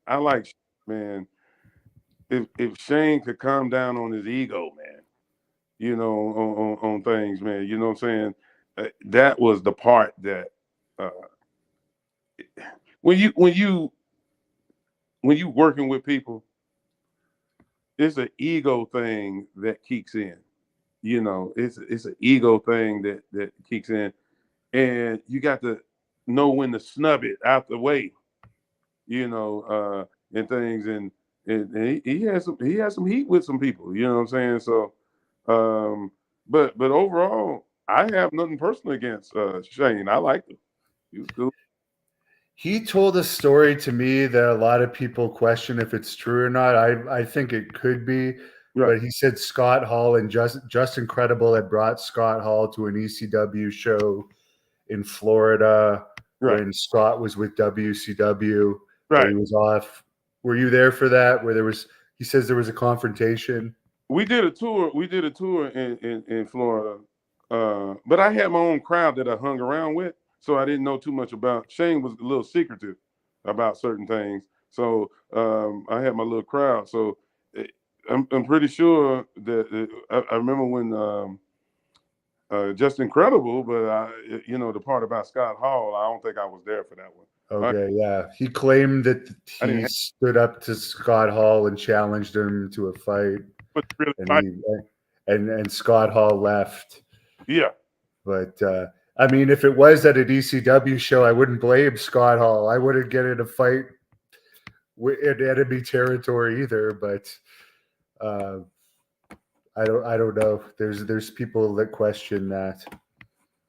like, man. If Shane could calm down on his ego, man, on things, man, you know what I'm saying? That was the part that when you working with people, it's an ego thing that kicks in. It's an ego thing that kicks in, and you got to know when to snub it out the way, and things, and he has some heat with some people, you know what I'm saying? So, but overall, I have nothing personal against Shane. I liked him. He was cool. He told a story to me that a lot of people question if it's true or not. I think it could be, Right. but he said Scott Hall and Justin Credible had brought Scott Hall to an ECW show in Florida when Scott was with WCW. Right. But he was off. Were you there for that? He says there was a confrontation. We did a tour. In Florida, but I had my own crowd that I hung around with, so I didn't know too much about. Shane was a little secretive about certain things, so I had my little crowd. So I'm pretty sure that I remember when Just Incredible, but the part about Scott Hall, I don't think I was there for that one. Okay, yeah. He claimed that he stood up to Scott Hall and challenged him to a fight. And Scott Hall left. Yeah. But I mean, if it was at an ECW show, I wouldn't blame Scott Hall. I wouldn't get in a fight in enemy territory either. But I don't know. There's people that question that.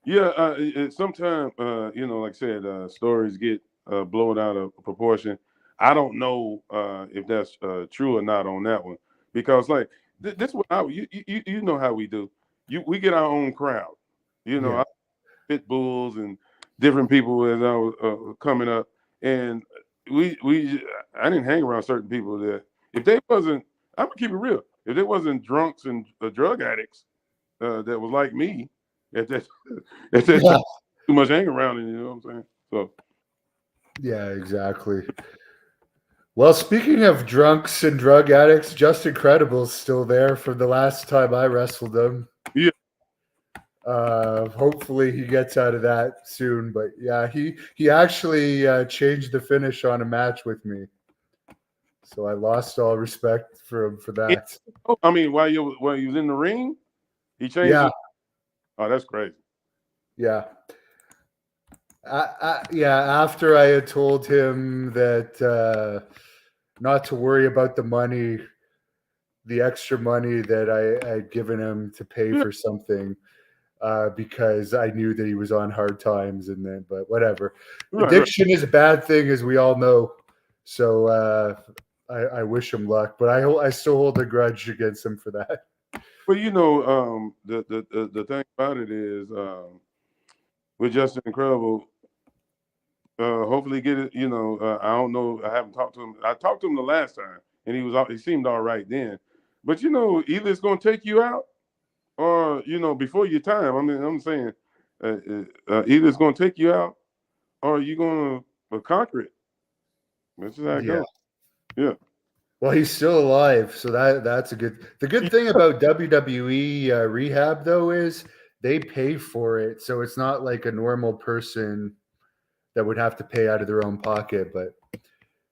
Yeah, sometimes like I said, stories get blown out of proportion. I don't know if that's true or not on that one, because like this is what you know how we do. We get our own crowd. I pit bulls and different people as I was coming up, and I didn't hang around certain people that if they wasn't, I'm gonna keep it real. If they wasn't drunks and drug addicts that was like me at that time, too much hang around, and you know what I'm saying? So yeah, exactly. Well, speaking of drunks and drug addicts, Justin Credible's still there from the last time I wrestled him. Yeah. Hopefully he gets out of that soon. But yeah, he actually changed the finish on a match with me. So I lost all respect for him for that. I mean, while you was in the ring, he changed. Yeah. Oh, that's crazy. Yeah. After I had told him that not to worry about the money, the extra money that I had given him to pay for something, because I knew that he was on hard times, but whatever. Right, Addiction is a bad thing, as we all know. So I wish him luck, but I still hold a grudge against him for that. But the thing about it is, with Justin Incredible, hopefully get it. I don't know. I haven't talked to him. I talked to him the last time, and he seemed all right then. But either it's going to take you out, or before your time. I mean, I'm saying, either it's going to take you out, or you're going to conquer it. That's just how it goes. Yeah. Well, he's still alive, so that's a good. The good thing about WWE rehab, though, is they pay for it, so it's not like a normal person that would have to pay out of their own pocket. But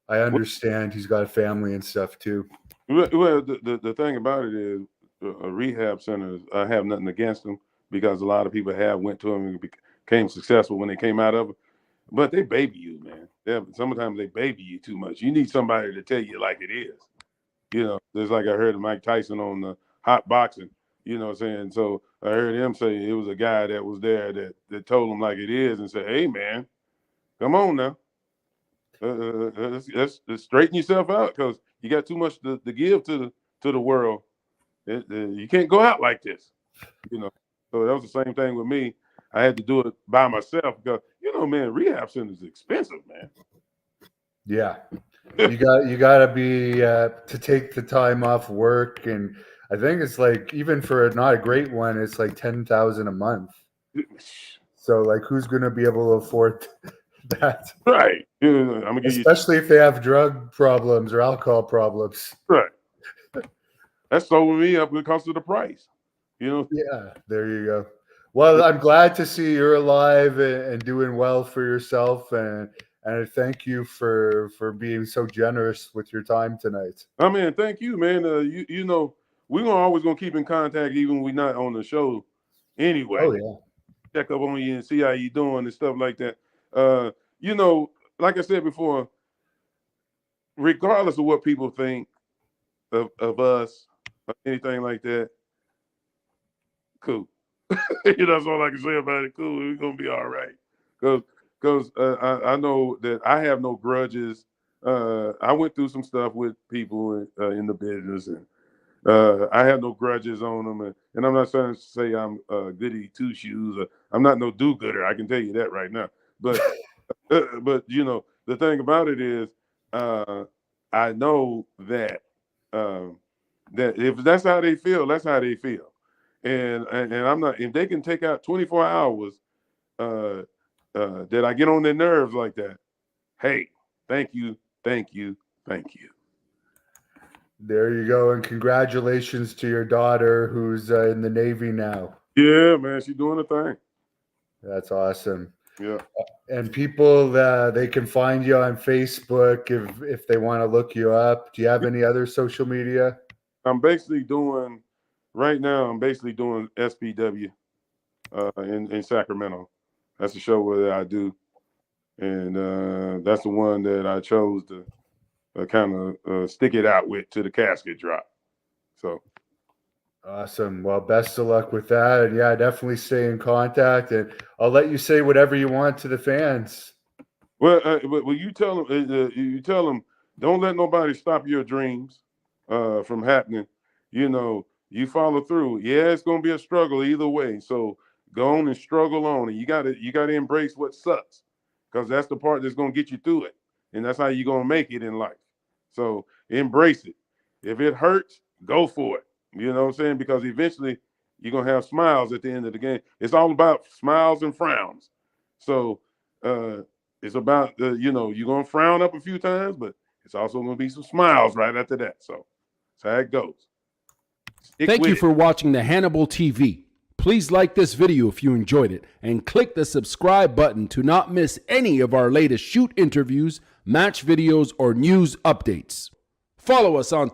I understand he's got a family and stuff too. Well, the thing about it is, rehab centers, I have nothing against them because a lot of people went to them and became successful when they came out of it. But they baby you, man. Sometimes they baby you too much. You need somebody to tell you like it is. Just like I heard of Mike Tyson on the Hot Boxing, you know what I'm saying? So I heard him say it was a guy that was there that told him like it is and said, hey, man, come on now. Let's straighten yourself out because you got too much to give to the world. You can't go out like this, So that was the same thing with me. I had to do it by myself because, man, rehab center is expensive, man. Yeah, you got to be to take the time off work, and I think it's like even for not a great one, it's like $10,000 a month. So like, who's going to be able to afford that? Right. I'm gonna give especially if they have drug problems or alcohol problems. Right. That's sold me up because of the price. Yeah, there you go. Well, I'm glad to see you're alive and doing well for yourself, and I thank you for being so generous with your time tonight. I mean, thank you, man. We're always gonna keep in contact even when we're not on the show anyway. Oh yeah. Check up on you and see how you doing and stuff like that. Like I said before, regardless of what people think of us or anything like that, cool. That's all I can say about it. Cool, we're gonna be all right. Because I know that I have no grudges. I went through some stuff with people in the business, and I have no grudges on them. And I'm not trying to say I'm goody two shoes. I'm not no do-gooder. I can tell you that right now. But the thing about it is, I know that that if that's how they feel, that's how they feel. And I'm not, if they can take out 24 hours that I get on their nerves like that, hey, thank you. There you go, and congratulations to your daughter who's in the Navy now. Yeah, man, she's doing a thing. That's awesome. Yeah. And people, they can find you on Facebook if they want to look you up. Do you have any other social media? I'm basically doing SPW in Sacramento. That's the show that I do. And that's the one that I chose to kind of stick it out with to the casket drop. So. Awesome. Well, best of luck with that. And yeah, definitely stay in contact. And I'll let you say whatever you want to the fans. Well, you tell them, don't let nobody stop your dreams from happening. You follow through. Yeah, it's going to be a struggle either way. So go on and struggle on. And you got to embrace what sucks, because that's the part that's going to get you through it. And that's how you're going to make it in life. So embrace it. If it hurts, go for it. You know what I'm saying? Because eventually you're going to have smiles at the end of the game. It's all about smiles and frowns. So it's about, you're going to frown up a few times, but it's also going to be some smiles right after that. So that's how it goes. Thank you for watching the Hannibal TV. Please like this video if you enjoyed it, and click the subscribe button to not miss any of our latest shoot interviews, match videos, or news updates. Follow us on